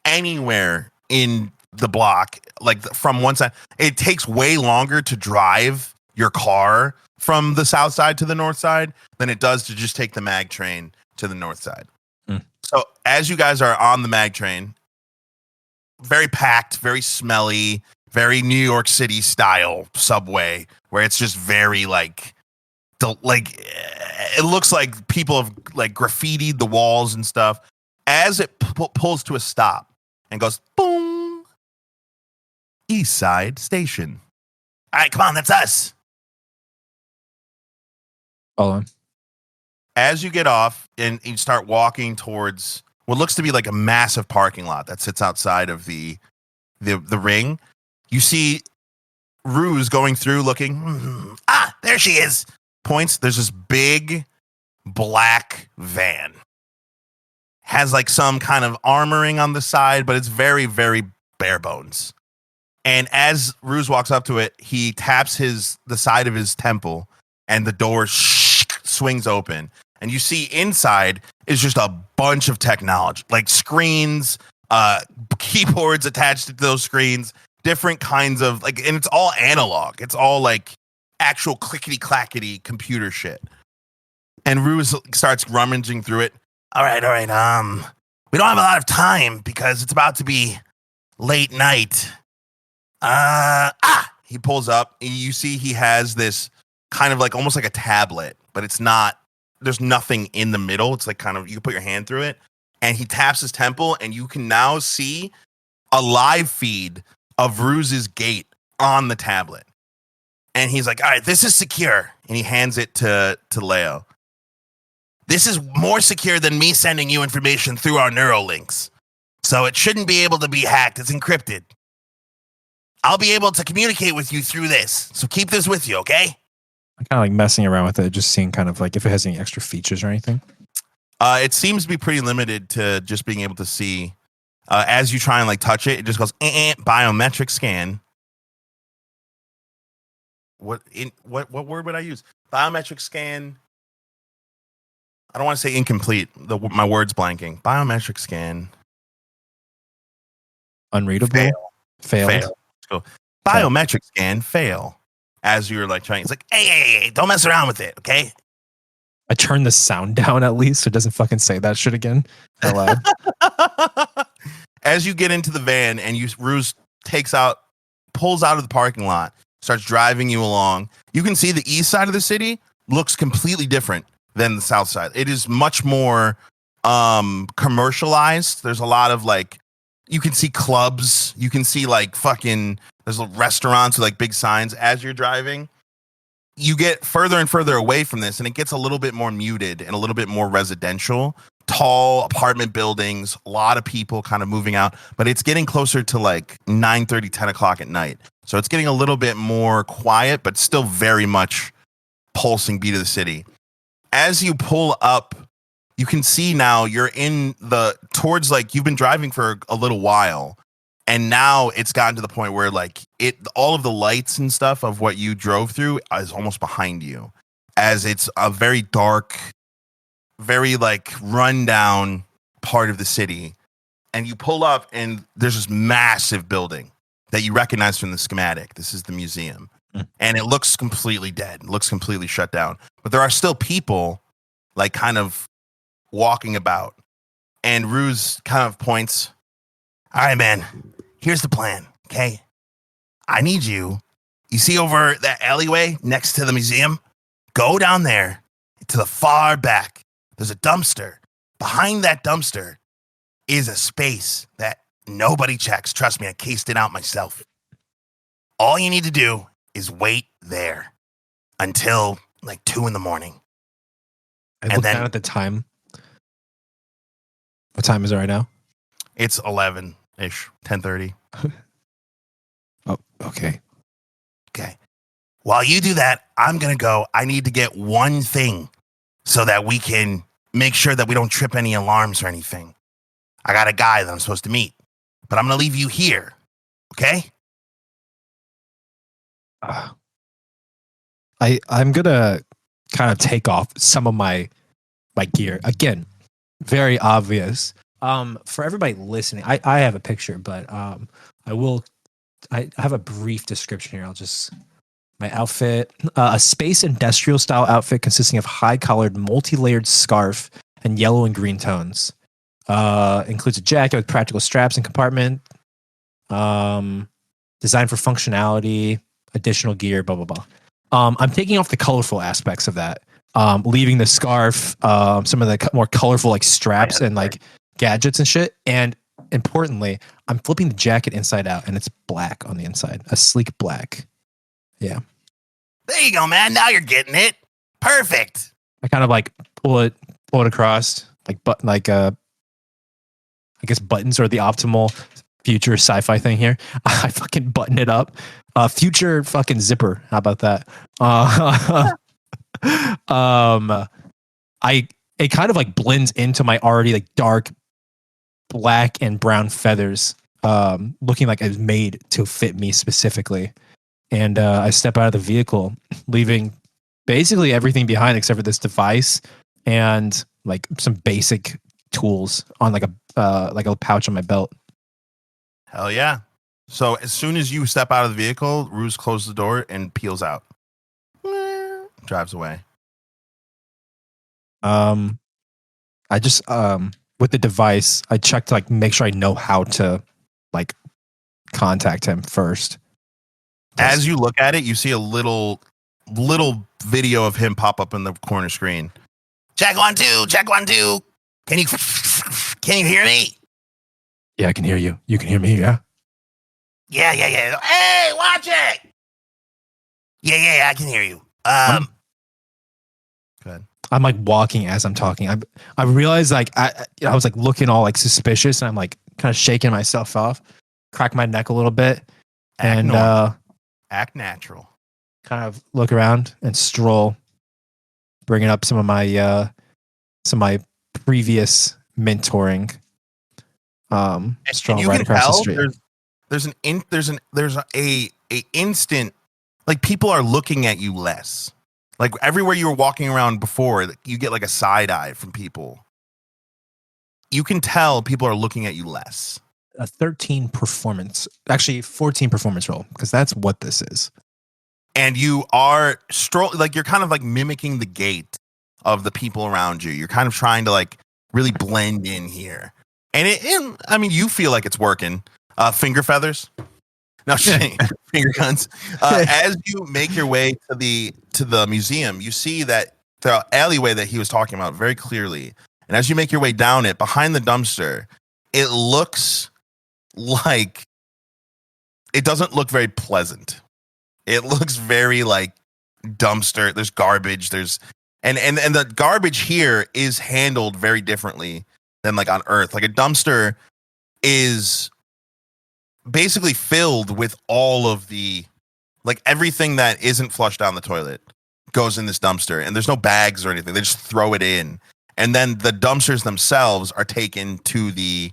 anywhere in the block. Like from one side, it takes way longer to drive your car from the south side to the north side than it does to just take the mag train to the north side. So as you guys are on the mag train, very packed, very smelly, very New York City style subway, where it's just very it looks like people have like graffitied the walls and stuff. As it pulls to a stop and goes boom, East Side Station. All right, come on, that's us. Hold on. As you get off and you start walking towards what looks to be like a massive parking lot that sits outside of the ring, you see Ruse going through looking. There she is. Points. There's this big black van. Has like some kind of armoring on the side, but it's very, very bare bones. And as Ruse walks up to it, he taps the side of his temple and the door swings open. And you see inside is just a bunch of technology, like screens, keyboards attached to those screens, different kinds of like, and it's all analog. It's all like actual clickety clackety computer shit. And Ruse starts rummaging through it. All right. We don't have a lot of time because it's about to be late night. He pulls up. You see he has this kind of like almost like a tablet, but it's not, there's nothing in the middle. It's like kind of, you can put your hand through it, and he taps his temple, and you can now see a live feed of Ruse's gate on the tablet. And he's like, all right, this is secure. And he hands it to Lëo. This is more secure than me sending you information through our neural links. So it shouldn't be able to be hacked. It's encrypted. I'll be able to communicate with you through this. So keep this with you, okay? I'm kind of like messing around with it, just seeing kind of like if it has any extra features or anything. It seems to be pretty limited to just being able to see. As you try and like touch it, it just goes, biometric scan. What word would I use? Biometric scan. I don't want to say incomplete. My word's blanking. Biometric scan. Unreadable. Failed. Let's go. Biometric scan. Fail. As you're like trying, it's like, hey, don't mess around with it, okay? I turned the sound down at least so it doesn't fucking say that shit again out loud. As you get into the van and Ruse pulls out of the parking lot, starts driving you along, you can see the east side of the city looks completely different than the south side. It is much more commercialized. There's a lot of like, you can see clubs, you can see like there's restaurants with like big signs. As you're driving, you get further and further away from this, and it gets a little bit more muted and a little bit more residential. Tall apartment buildings, a lot of people kind of moving out, but it's getting closer to like 9:30, 10 o'clock at night. So it's getting a little bit more quiet, but still very much pulsing beat of the city. As you pull up, you can see now you're towards like, you've been driving for a little while, and now it's gotten to the point where like all of the lights and stuff of what you drove through is almost behind you, as it's a very dark, very like rundown part of the city. And you pull up and there's this massive building that you recognize from the schematic. This is the museum. And it looks completely dead. It looks completely shut down. But there are still people like kind of walking about. And Ruse kind of points, all right, man, here's the plan, okay? I need you see over that alleyway next to the museum? Go down there to the far back. There's a dumpster. Behind that dumpster is a space that nobody checks. Trust me, I cased it out myself. All you need to do is wait there until like 2 a.m. I looked down at the time. What time is it right now? It's 11-ish, 10:30. Oh, okay. Okay. While you do that, I'm going to go. I need to get one thing so that we can make sure that we don't trip any alarms or anything. I got a guy that I'm supposed to meet, but I'm going to leave you here. Okay? I'm going to kind of take off some of my gear. Again, very obvious. For everybody listening, I have a picture, but I have a brief description here. My outfit, a space industrial style outfit consisting of high collared, multi-layered scarf and yellow and green tones. Includes a jacket with practical straps and compartment. Designed for functionality, additional gear, blah, blah, blah. I'm taking off the colorful aspects of that. Leaving the scarf, some of the more colorful like straps and like gadgets and shit. And importantly, I'm flipping the jacket inside out, and it's black on the inside, a sleek black. Yeah. There you go, man. Now you're getting it. Perfect. I kind of like pull it across, I guess buttons are the optimal future sci-fi thing here. I fucking button it up. Future fucking zipper. How about that? It kind of like blends into my already like dark black and brown feathers, looking like it was made to fit me specifically. And I step out of the vehicle, leaving basically everything behind except for this device and like some basic tools on like a pouch on my belt. Hell yeah. So as soon as you step out of the vehicle, Ruse closes the door and peels out. Drives away. I just with the device, I check to like make sure I know how to like contact him first. As you look at it, you see a little video of him pop up in the corner screen. Check 1 2, check 1 2. Can you hear me? Yeah, I can hear you. You can hear me, yeah? Yeah. Hey, watch it. Yeah, I can hear you. Go ahead. I'm like walking as I'm talking. I realized like I was like looking all like suspicious, and I'm like kind of shaking myself off, crack my neck a little bit, and act natural. Kind of look around and stroll, bringing up some of my previous mentoring. Stroll right across the street. There's a instant, like, people are looking at you less. Like, everywhere you were walking around before, you get like a side eye from people. You can tell people are looking at you less. A 14 performance roll, because that's what this is. And you are like, you're kind of like mimicking the gait of the people around you. You're kind of trying to like really blend in here. And I mean, you feel like it's working. Finger feathers. No, finger guns. As you make your way to the museum, you see that the alleyway that he was talking about very clearly. And as you make your way down it, behind the dumpster, it looks like it doesn't look very pleasant. It looks very like dumpster. There's garbage. And the garbage here is handled very differently than like on Earth. Like, a dumpster is basically filled with all of the, like, everything that isn't flushed down the toilet goes in this dumpster, and there's no bags or anything. They just throw it in, and then the dumpsters themselves are taken to the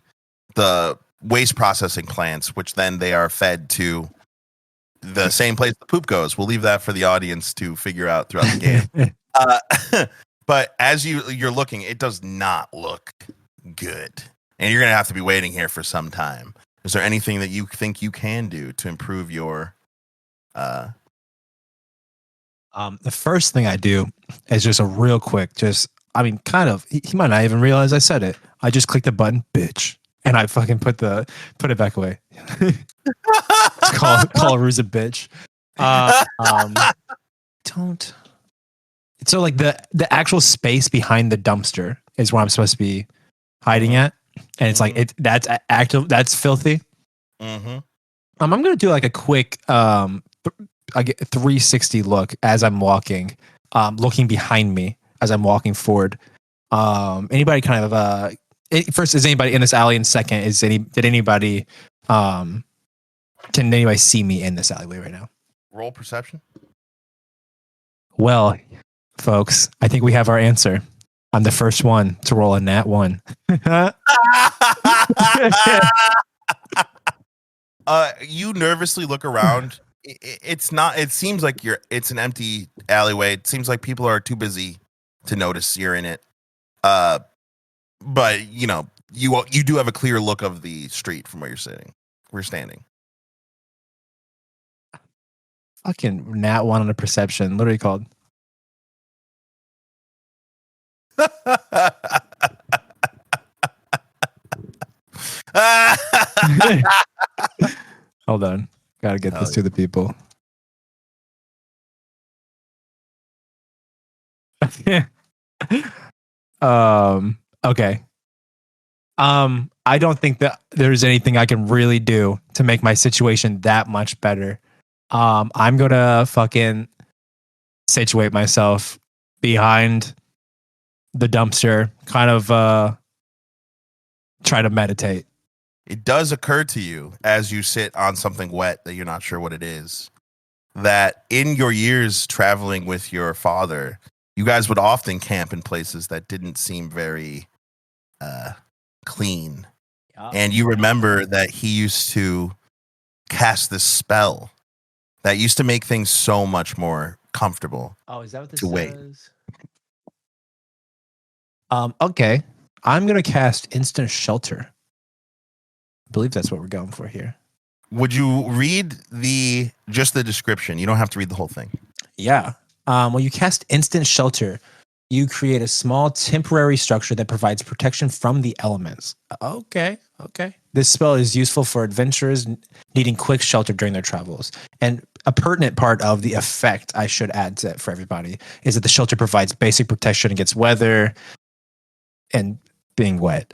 waste processing plants, which then they are fed to the same place the poop goes. We'll leave that for the audience to figure out throughout the game. But as you're looking, it does not look good, and you're gonna have to be waiting here for some time. Is there anything that you think you can do to improve your? The first thing I do is just a real quick, kind of. He might not even realize I said it. I just click the button, bitch, and I fucking put it back away. call Ruse a bitch. Don't. So like the actual space behind the dumpster is where I'm supposed to be hiding at, and it's like that's active. That's filthy. Mm-hmm. I'm gonna do like a quick 360 look as I'm walking, looking behind me as I'm walking forward. Anybody kind of first, is anybody in this alley? And second, can anybody see me in this alleyway right now? Roll perception. Well, folks, I think we have our answer. I'm the first one to roll a nat 1. You nervously look around. It's not. It seems like it's an empty alleyway. It seems like people are too busy to notice you're in it. But you know, you do have a clear look of the street from where you're sitting. We're standing. Fucking nat 1 on a perception. Literally called. Hold on. Gotta get this to the people. Okay. I don't think that there's anything I can really do to make my situation that much better. I'm gonna fucking situate myself behind the dumpster, kind of try to meditate. It does occur to you as you sit on something wet that you're not sure what it is, that in your years traveling with your father, you guys would often camp in places that didn't seem very clean. And you remember that he used to cast this spell that used to make things so much more comfortable. Oh, is that what this to wait. says? Okay. I'm gonna cast instant shelter. I believe that's what we're going for here. Would you read just the description? You don't have to read the whole thing. Yeah. When you cast Instant Shelter, you create a small temporary structure that provides protection from the elements. Okay. This spell is useful for adventurers needing quick shelter during their travels. And a pertinent part of the effect I should add to it for everybody is that the shelter provides basic protection against weather and being wet.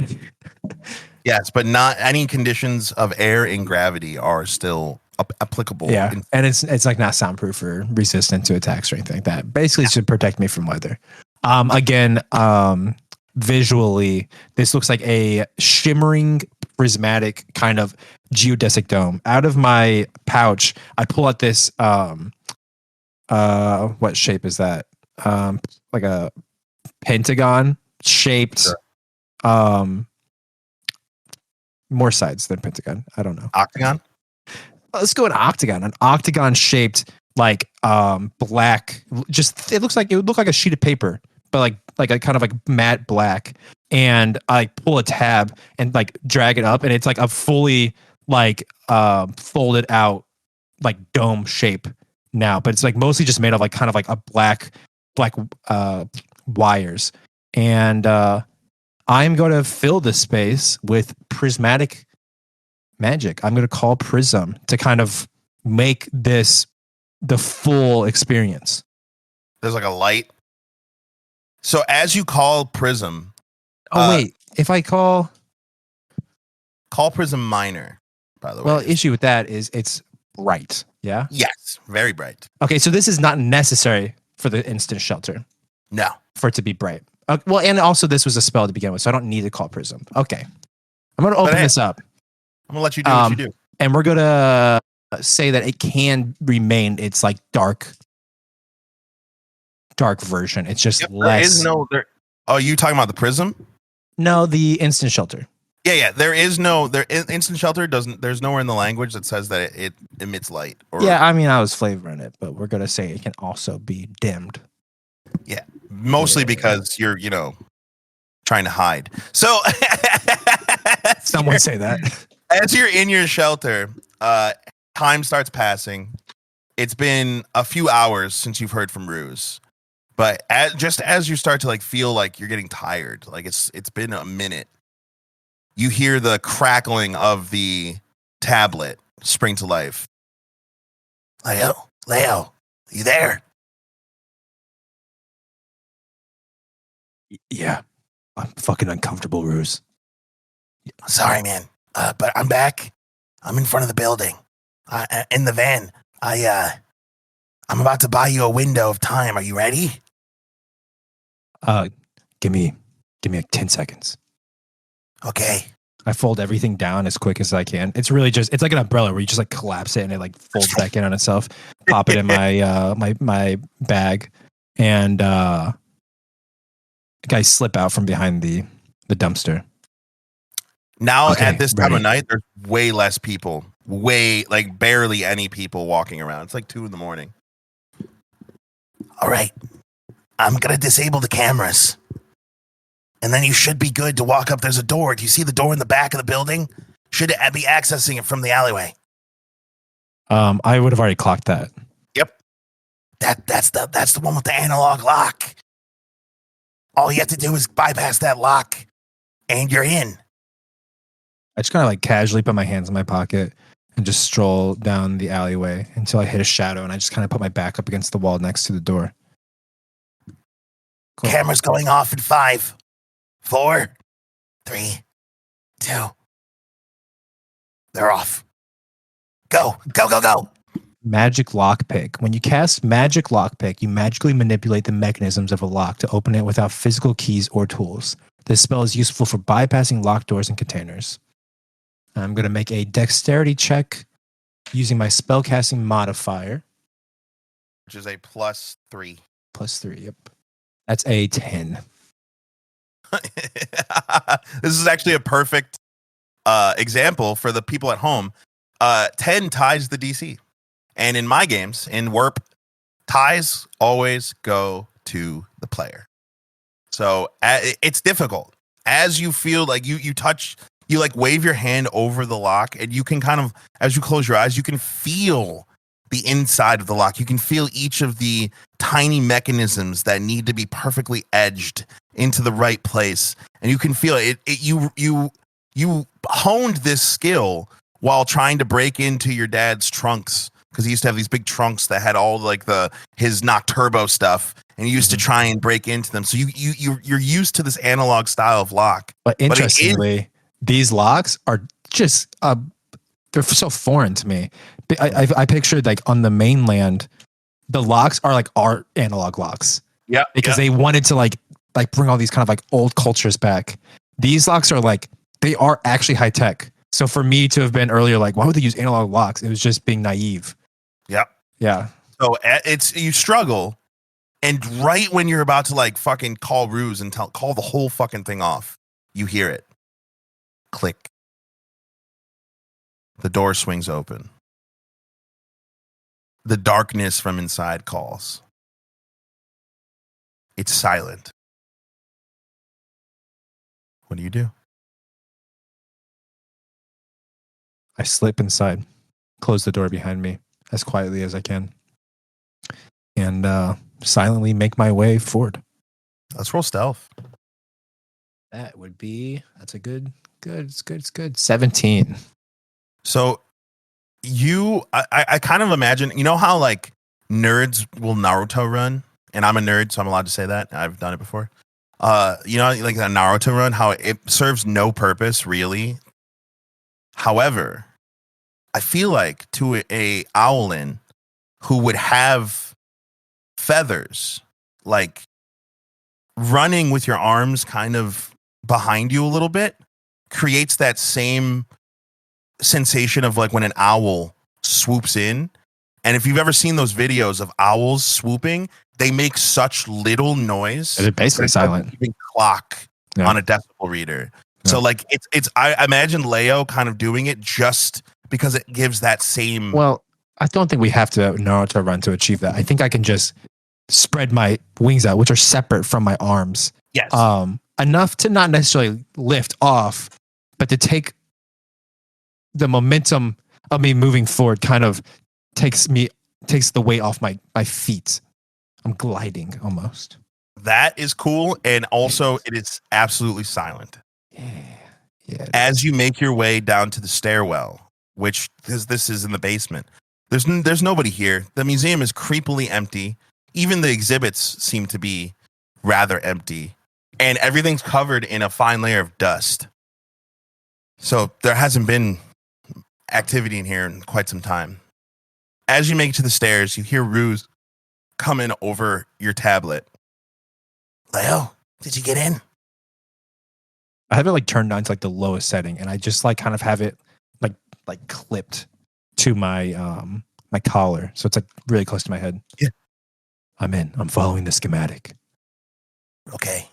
Yes, but not any conditions of air and gravity are still applicable. Yeah, and it's like not soundproof or resistant to attacks or anything like that. Basically, it should protect me from weather. Again, visually, this looks like a shimmering, prismatic kind of geodesic dome. Out of my pouch, I pull out this. What shape is that? Like a pentagon shaped. Sure. More sides than pentagon. I don't know. Octagon. Let's go an octagon. An octagon shaped like black. Just it would look like a sheet of paper, but like a kind of like matte black. And I pull a tab and like drag it up, and it's like a fully like folded out like dome shape now. But it's like mostly just made of like kind of like a black wires. And I'm going to fill this space with prismatic magic. I'm going to call Prism to kind of make this the full experience. There's like a light. So as you call Prism. Wait. If I call Prism Minor, by the way. Well, issue with that is it's bright. Yeah? Yes. Very bright. Okay, so this is not necessary for the instant shelter. No. For it to be bright. Well, and also this was a spell to begin with, so I don't need to call Prism. Okay. I'm going to open this up. I'm going to let you do what you do. And we're going to say that it can remain its like dark version. It's just less. Oh, you talking about the Prism? No, the instant shelter. Yeah. Instant shelter there's nowhere in the language that says that it emits light. Yeah, I mean, I was flavoring it, but we're going to say it can also be dimmed. Yeah. Mostly because you're, trying to hide. So someone say that. As you're in your shelter, time starts passing. It's been a few hours since you've heard from Ruse. But as you start to like feel like you're getting tired, like it's been a minute, you hear the crackling of the tablet spring to life. Lëo, you there? Yeah, I'm fucking uncomfortable, Ruse. Sorry, man, but I'm back. I'm in front of the building, in the van. I'm about to buy you a window of time. Are you ready? Give me like 10 seconds. Okay. I fold everything down as quick as I can. It's really it's like an umbrella where you just like collapse it and it like folds back in on itself. Pop it in my my bag, and guys slip out from behind the dumpster. Now at this time of night, there's way less people. Like barely any people walking around. It's like 2 a.m. All right. I'm going to disable the cameras. And then you should be good to walk up. There's a door. Do you see the door in the back of the building? Should be accessing it from the alleyway. I would have already clocked that. Yep. That's the one with the analog lock. All you have to do is bypass that lock and you're in. I just kind of like casually put my hands in my pocket and just stroll down the alleyway until I hit a shadow, and I just kind of put my back up against the wall next to the door. Cool. Cameras going off in 5, 4, 3, 2. They're off. Go. Magic lockpick. When you cast magic lockpick, you magically manipulate the mechanisms of a lock to open it without physical keys or tools. This spell is useful for bypassing locked doors and containers. I'm going to make a dexterity check using my spellcasting modifier. Which is a +3. +3, yep. That's a 10. This is actually a perfect example for the people at home. 10 ties the DC. And in my games, in WERP, ties always go to the player. So it's difficult. As you feel like you touch you like wave your hand over the lock, and you can kind of, as you close your eyes, you can feel the inside of the lock. You can feel each of the tiny mechanisms that need to be perfectly edged into the right place, and you can feel it. You honed this skill while trying to break into your dad's trunks, because he used to have these big trunks that had all like his Nocturbo stuff, and you used to try and break into them. So you're used to this analog style of lock. But interestingly, these locks are just they're so foreign to me. I pictured like on the mainland, the locks are like art analog locks. Yeah, because they wanted to like bring all these kind of like old cultures back. These locks are like, they are actually high tech. So for me to have been earlier like, why would they use analog locks? It was just being naive. Yep. Yeah. So you struggle, and right when you're about to like fucking call ruse and call the whole fucking thing off, you hear it. Click. The door swings open. The darkness from inside calls. It's silent. What do you do? I slip inside, close the door behind me as quietly as I can, and silently make my way forward. Let's roll stealth. That would be, that's a good. It's good. 17. So I kind of imagine, you know how like nerds will Naruto run, and I'm a nerd, so I'm allowed to say that. I've done it before. You know, like that Naruto run, how it serves no purpose really. However, I feel like to a Owlin who would have feathers, like running with your arms kind of behind you a little bit creates that same sensation of like when an owl swoops in. And if you've ever seen those videos of owls swooping, they make such little noise. It's basically silent. Even clock on a decibel reader. Yeah. So like it's I imagine Lëo kind of doing it just because it gives that same. Well, I don't think we have to Naruto run to achieve that. I think I can just spread my wings out, which are separate from my arms. Yes. Enough to not necessarily lift off, but to take the momentum of me moving forward kind of takes the weight off my feet. I'm gliding almost. That is cool. And also it is absolutely silent. Yeah. As you make your way down to the stairwell, which this is in the basement, there's nobody here. The museum is creepily empty. Even the exhibits seem to be rather empty. And everything's covered in a fine layer of dust. So there hasn't been activity in here in quite some time. As you make it to the stairs, you hear Ruse coming over your tablet. Lëo, did you get in? I have it like turned down to like the lowest setting, and I just like kind of have it like clipped to my my collar, so it's like really close to my head. Yeah, I'm in. I'm following the schematic. Okay.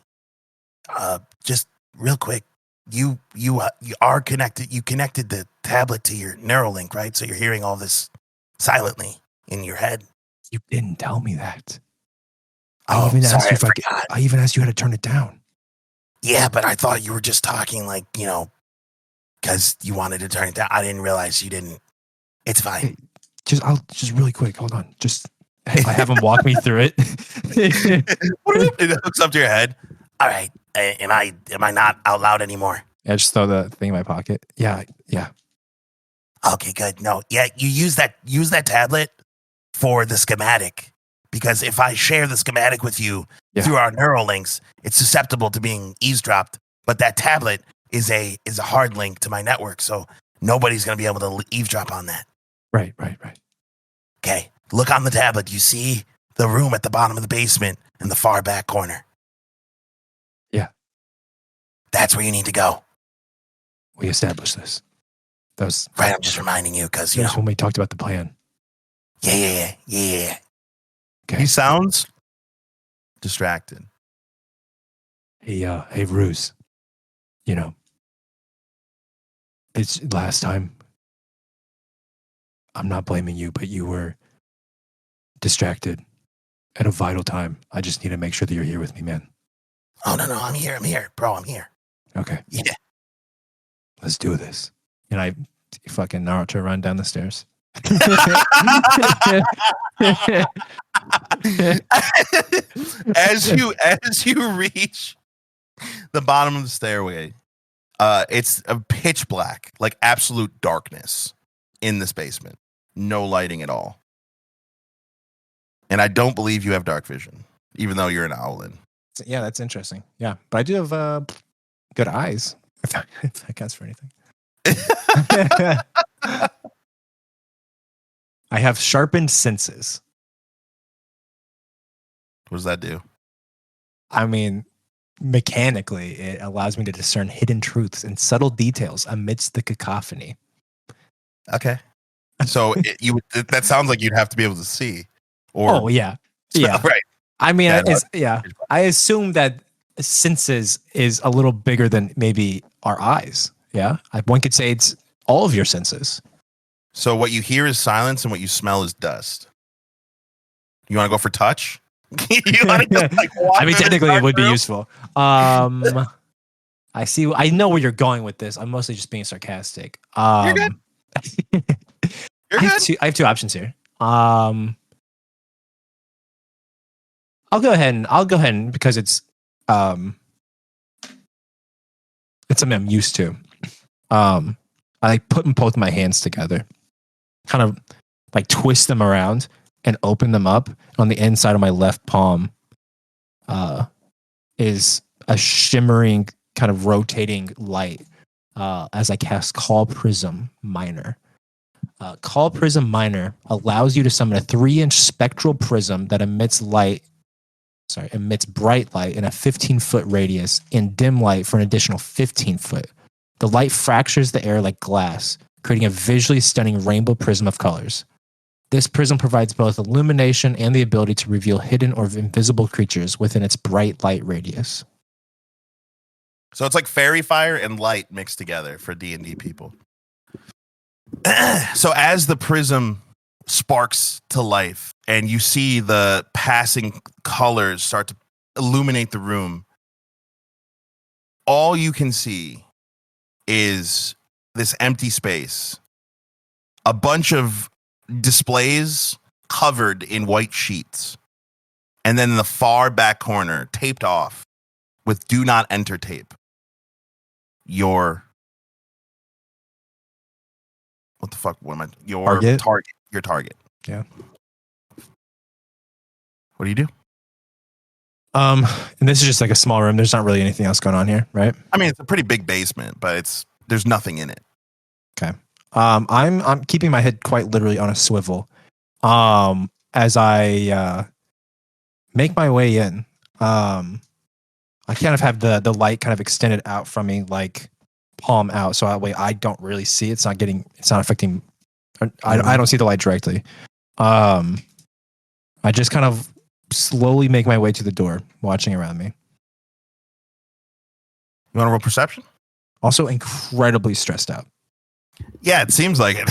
Just real quick, you are connected. You connected the tablet to your Neuralink, right? So you're hearing all this silently in your head. You didn't tell me that. I even asked you how to turn it down. Yeah, but I thought you were just talking like, you know, because you wanted to turn it down. I didn't realize you didn't. It's fine. Hey, I'll just really quick. Hold on. I have him walk me through it. It hooks up to your head. All right. Am I not out loud anymore? Yeah, just throw the thing in my pocket. Yeah. Okay, good. No, yeah, you use that tablet for the schematic, because if I share the schematic with you through our neural links, it's susceptible to being eavesdropped. But that tablet is a hard link to my network, so nobody's going to be able to eavesdrop on that. Right. Okay, look on the tablet. You see the room at the bottom of the basement in the far back corner. Yeah. That's where you need to go. We established this. That was right. I'm just reminding you because that's when we talked about the plan. Yeah. Okay. He sounds distracted. Hey, Ruse. You know, it's last time. I'm not blaming you, but you were distracted at a vital time. I just need to make sure that you're here with me, man. Oh, no. I'm here. Bro, I'm here. Okay. Yeah. let's do this. And I fucking Naruto run down the stairs. as you reach the bottom of the stairway, it's a pitch black, like absolute darkness in this basement. No lighting at all. And I don't believe you have dark vision, even though you're an Owlin. Yeah, that's interesting. Yeah, but I do have good eyes, if that counts for anything. I have sharpened senses. What does that do? I mean, mechanically, it allows me to discern hidden truths and subtle details amidst the cacophony. Okay. So that sounds like you'd have to be able to see. Or yeah. Right. I mean, I assume that senses is a little bigger than maybe our eyes. Yeah. One could say it's all of your senses. So what you hear is silence and what you smell is dust. You want to go for touch? I mean, technically it would be useful. I know where you're going with this. I'm mostly just being sarcastic. You're good. I have two options here. I'll go ahead and because it's something I'm used to. I like putting both my hands together, kind of like twist them around and open them up. On the inside of my left palm is a shimmering kind of rotating light as I cast Call Prism Minor. Call Prism Minor allows you to summon a 3-inch spectral prism that emits bright light in a 15-foot radius and dim light for an additional 15 foot. The light fractures the air like glass, creating a visually stunning rainbow prism of colors. This prism provides both illumination and the ability to reveal hidden or invisible creatures within its bright light radius. So it's like fairy fire and light mixed together for D&D people. So as the prism sparks to life and you see the passing colors start to illuminate the room, all you can see is this empty space, a bunch of displays covered in white sheets, and then in the far back corner, taped off with "Do Not Enter" tape, your target. Yeah. What do you do? And this is just like a small room. There's not really anything else going on here, right? I mean, it's a pretty big basement, but there's nothing in it. Okay. I'm keeping my head quite literally on a swivel. As I make my way in. I kind of have the light kind of extended out from me, like palm out, so that way I don't really see. It's not affecting. I don't see the light directly. I just kind of slowly make my way to the door, watching around me. You want to roll perception? Also incredibly stressed out. Yeah, it seems like it.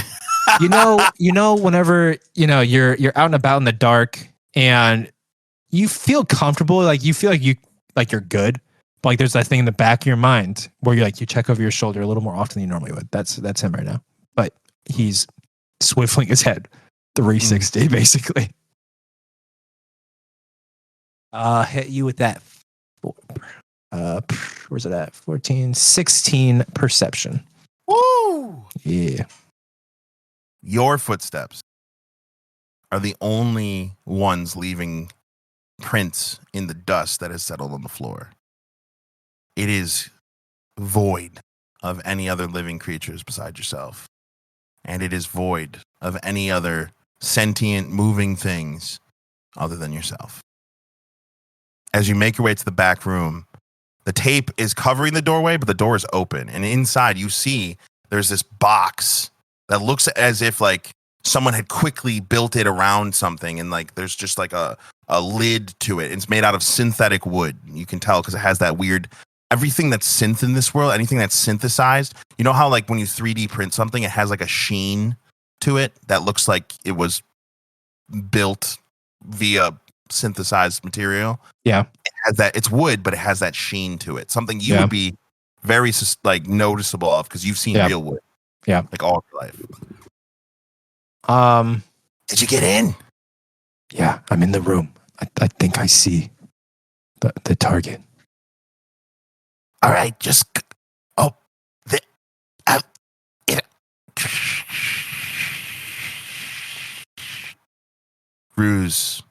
Whenever you're out and about in the dark and you feel comfortable, like you feel like you're good, but like there's that thing in the back of your mind where you check over your shoulder a little more often than you normally would. That's him right now. But he's swiveling his head 360 basically. Hit you with that. Where's it at? 14, 16 perception. Woo! Yeah. Your footsteps are the only ones leaving prints in the dust that has settled on the floor. It is void of any other living creatures beside yourself. And it is void of any other sentient, moving things other than yourself. As you make your way to the back room, the tape is covering the doorway, but the door is open. And inside you see there's this box that looks as if like someone had quickly built it around something. And like there's just like a lid to it. It's made out of synthetic wood. You can tell because it has that weird, everything that's synth in this world, anything that's synthesized. You know how like when you 3D print something, it has like a sheen to it that looks like it was built via synthesized material. Yeah. It has that, it's wood, but it has that sheen to it. Something you would be very like noticeable of because you've seen real wood. Yeah. Like all your life. Did you get in? Yeah, I'm in the room. I think I see the target. All right, just Ruse,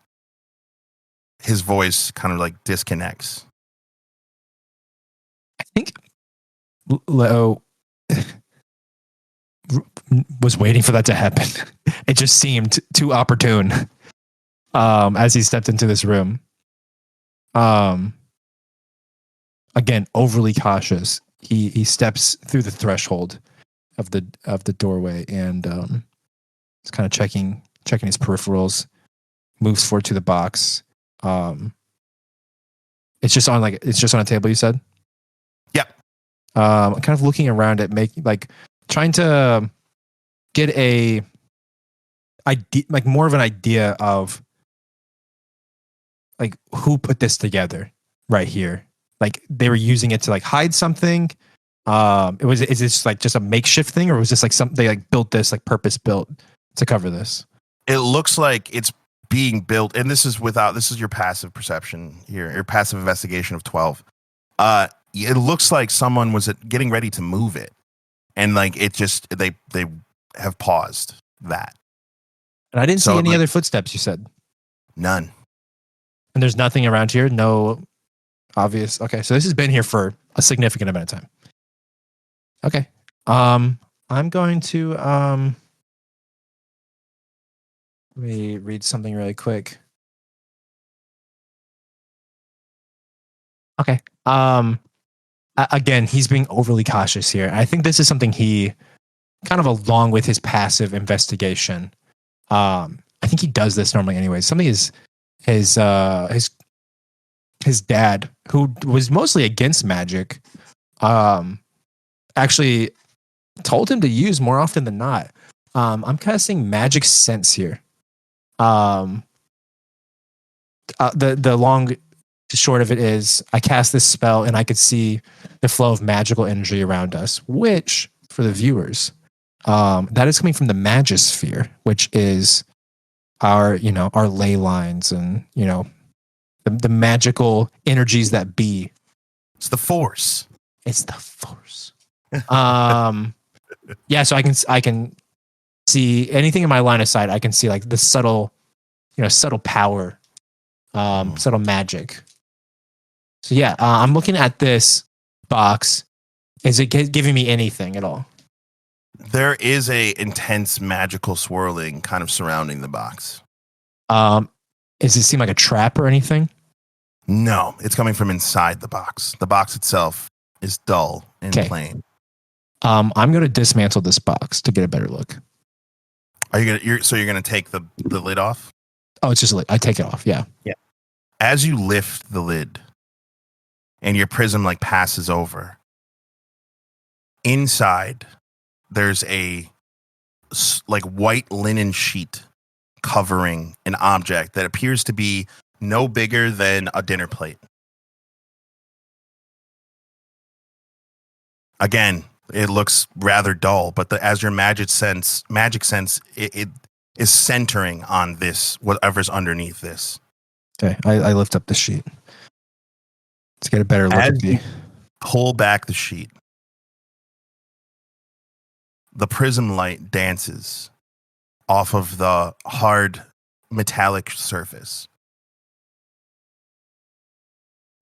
his voice kind of like disconnects. I think Lëo was waiting for that to happen. It just seemed too opportune as he stepped into this room. Again, overly cautious. He steps through the threshold of the doorway and he's kind of checking his peripherals. Moves forward to the box. It's just on a table. You said. Yep. Kind of looking around at trying to get a idea, like more of an idea of like who put this together right here. Like they were using it to like hide something. Is this like just a makeshift thing, or was this like something they like built this like purpose built to cover this? It looks like it's being built, and this is your passive perception here, your passive investigation of 12. It looks like someone was getting ready to move it, and like it just they have paused that. And I didn't see any other footsteps. You said none, and there's nothing around here. No obvious. Okay, so this has been here for a significant amount of time. Okay, I'm going to let me read something really quick. Okay. Again, he's being overly cautious here. I think this is something he kind of along with his passive investigation. I think he does this normally anyway. Something is his dad, who was mostly against magic, actually told him to use more often than not. I'm casting magic sense here. The long short of it is I cast this spell and I could see the flow of magical energy around us, which for the viewers, that is coming from the Magisphere, which is our ley lines and, the magical energies that be. It's the Force. It's the Force. Yeah. So I can see anything in my line of sight. I can see like the subtle power, subtle magic. So yeah, I'm looking at this box. Is it giving me anything at all? There is a intense magical swirling kind of surrounding the box. Does it seem like a trap or anything? No, it's coming from inside the box. The box itself is dull and plain. I'm going to dismantle this box to get a better look. You're gonna take the lid off? Oh, it's just a lid. I take it off. Yeah. Yeah. As you lift the lid, and your prism like passes over, inside there's a like white linen sheet covering an object that appears to be no bigger than a dinner plate. Again, it looks rather dull, but as your magic sense, it is centering on this, whatever's underneath this. Okay, I lift up the sheet. Let's get a better look at the. Pull back the sheet. The prism light dances off of the hard metallic surface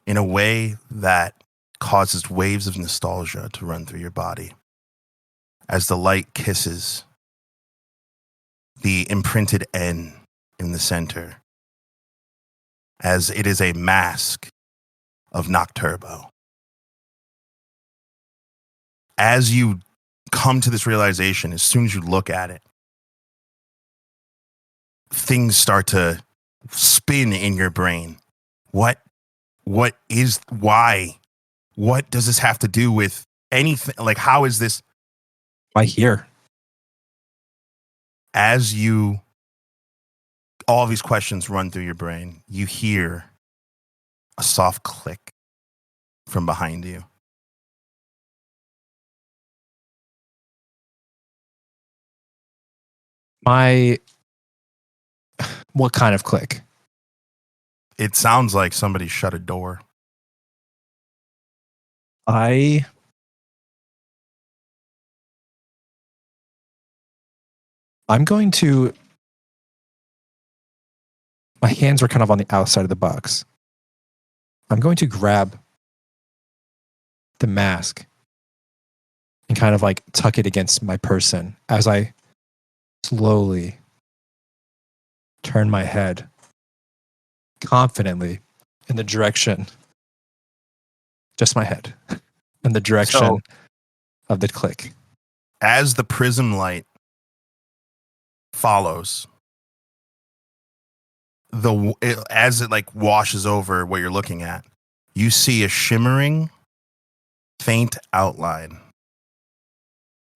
in a way that causes waves of nostalgia to run through your body as the light kisses the imprinted N in the center, as it is a mask of Nocturbo. As you come to this realization, as soon as you look at it, things start to spin in your brain. Why? What does this have to do with anything? Like, how is this? Why here? As all these questions run through your brain, you hear a soft click from behind you. What kind of click? It sounds like somebody shut a door. I'm going to. My hands are kind of on the outside of the box. I'm going to grab the mask and kind of like tuck it against my person as I slowly turn my head confidently in the direction, just my head, in the direction of the click. As the prism light follows, as it like washes over what you're looking at, you see a shimmering, faint outline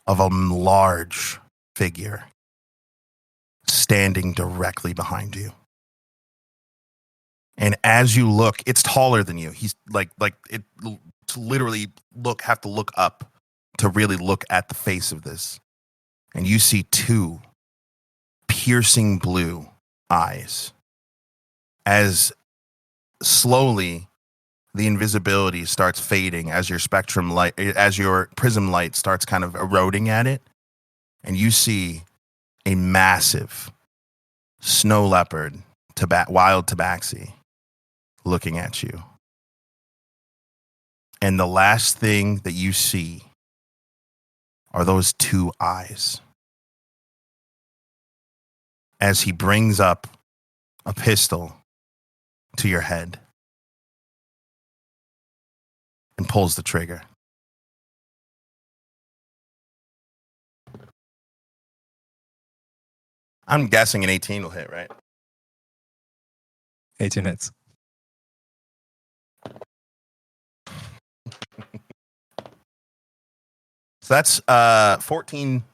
of a large figure standing directly behind you. And as you look, it's taller than you. He's like it to literally have to look up to really look at the face of this. And you see two piercing blue eyes as slowly the invisibility starts fading as your prism light starts kind of eroding at it. And you see a massive snow leopard, wild tabaxi, looking at you. And the last thing that you see are those two eyes as he brings up a pistol to your head and pulls the trigger. I'm guessing an 18 will hit, right? 18 hits. So that's 14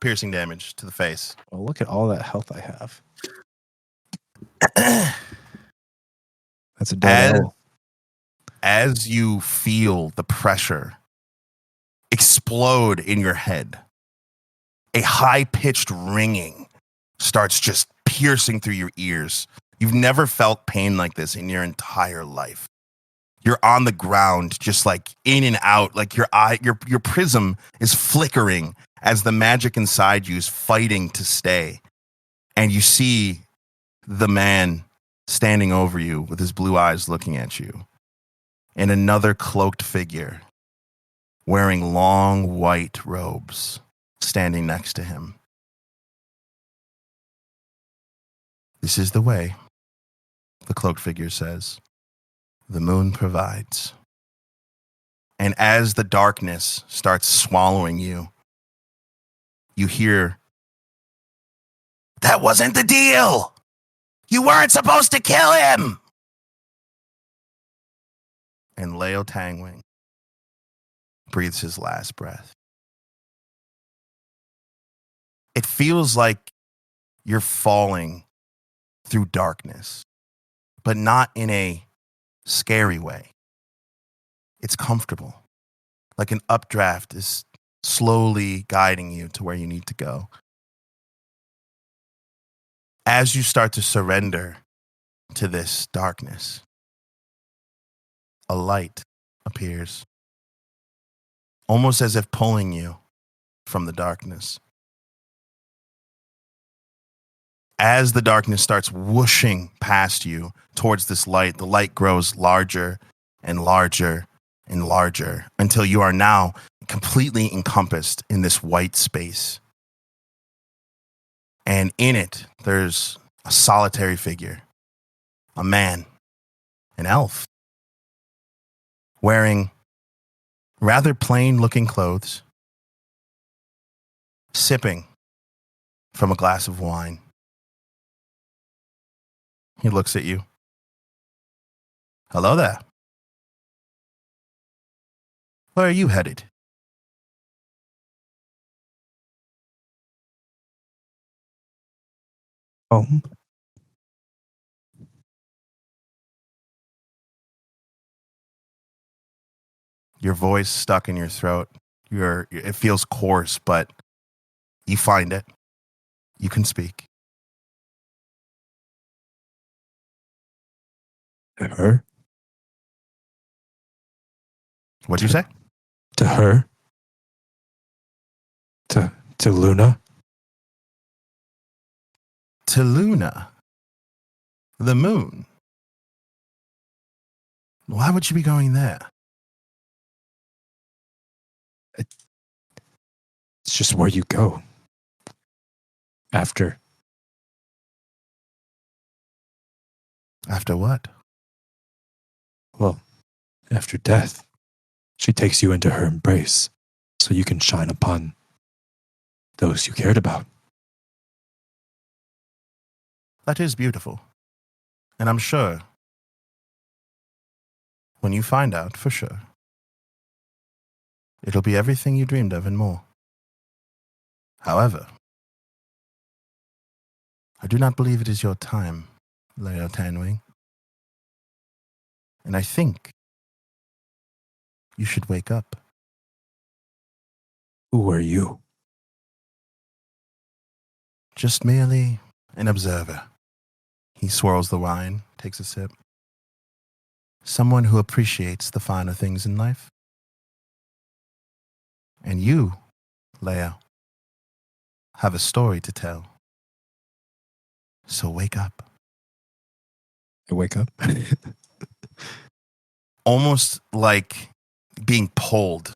piercing damage to the face. Well, look at all that health I have. That's a dead roll. As you feel the pressure explode in your head, a high-pitched ringing starts just piercing through your ears. You've never felt pain like this in your entire life. You're on the ground, just like in and out, like your prism is flickering as the magic inside you is fighting to stay. And you see the man standing over you with his blue eyes looking at you, and another cloaked figure wearing long white robes standing next to him. This is the way, the cloaked figure says. The moon provides. And as the darkness starts swallowing you, you hear, "That wasn't the deal! You weren't supposed to kill him!" And Lëo Tanwëng breathes his last breath. It feels like you're falling through darkness, but not in a scary way. It's comfortable, like an updraft is slowly guiding you to where you need to go. As you start to surrender to this darkness, a light appears, almost as if pulling you from the darkness. As the darkness starts whooshing past you towards this light, the light grows larger and larger and larger until you are now completely encompassed in this white space. And in it, there's a solitary figure, a man, an elf, wearing rather plain-looking clothes, sipping from a glass of wine. He looks at you. "Hello there. Where are you headed?" Home. Your voice stuck in your throat. It feels coarse, but you find it. You can speak. To her? What'd you say? To her? To Luna? To Luna. The moon. Why would you be going there? It's just where you go. After what? Well, after death, she takes you into her embrace so you can shine upon those you cared about. That is beautiful. And I'm sure when you find out for sure, it'll be everything you dreamed of and more. However, I do not believe it is your time, Lëo Tanwëng. And I think you should wake up. Who are you? Just merely an observer. He swirls the wine, takes a sip. Someone who appreciates the finer things in life. And you, Lëo, have a story to tell. So wake up. I wake up. Almost like being pulled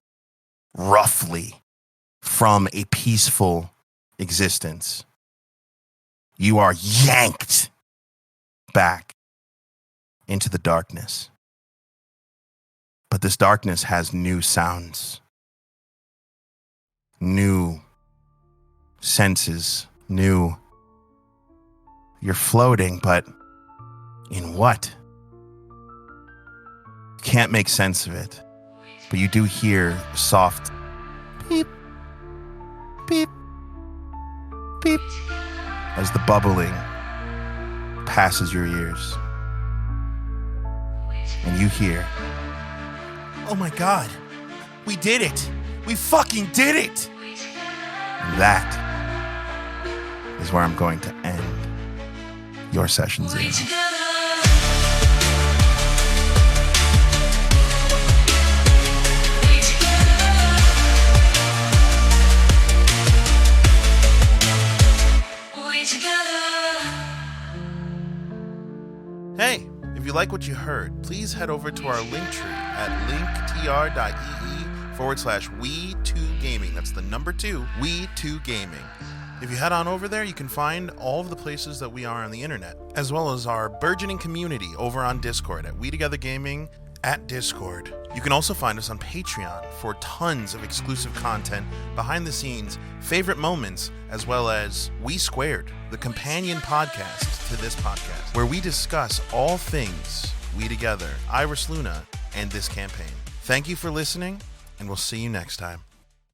roughly from a peaceful existence. You are yanked back into the darkness. But this darkness has new sounds, new senses, new. You're floating, but in what? You can't make sense of it. But you do hear soft beep, beep, beep as the bubbling passes your ears. And you hear, oh my God, we did it. We fucking did it. And that is where I'm going to end your session 0. Hey, if you like what you heard, please head over to our link tree at linktr.ee/we2gaming. That's the number 2, we2gaming. If you head on over there, you can find all of the places that we are on the internet, as well as our burgeoning community over on Discord at We Together Gaming at Discord. You can also find us on Patreon for tons of exclusive content, behind the scenes, favorite moments, as well as We Squared, the companion podcast to this podcast, where we discuss all things We Together, Iris Luna, and this campaign. Thank you for listening, and we'll see you next time.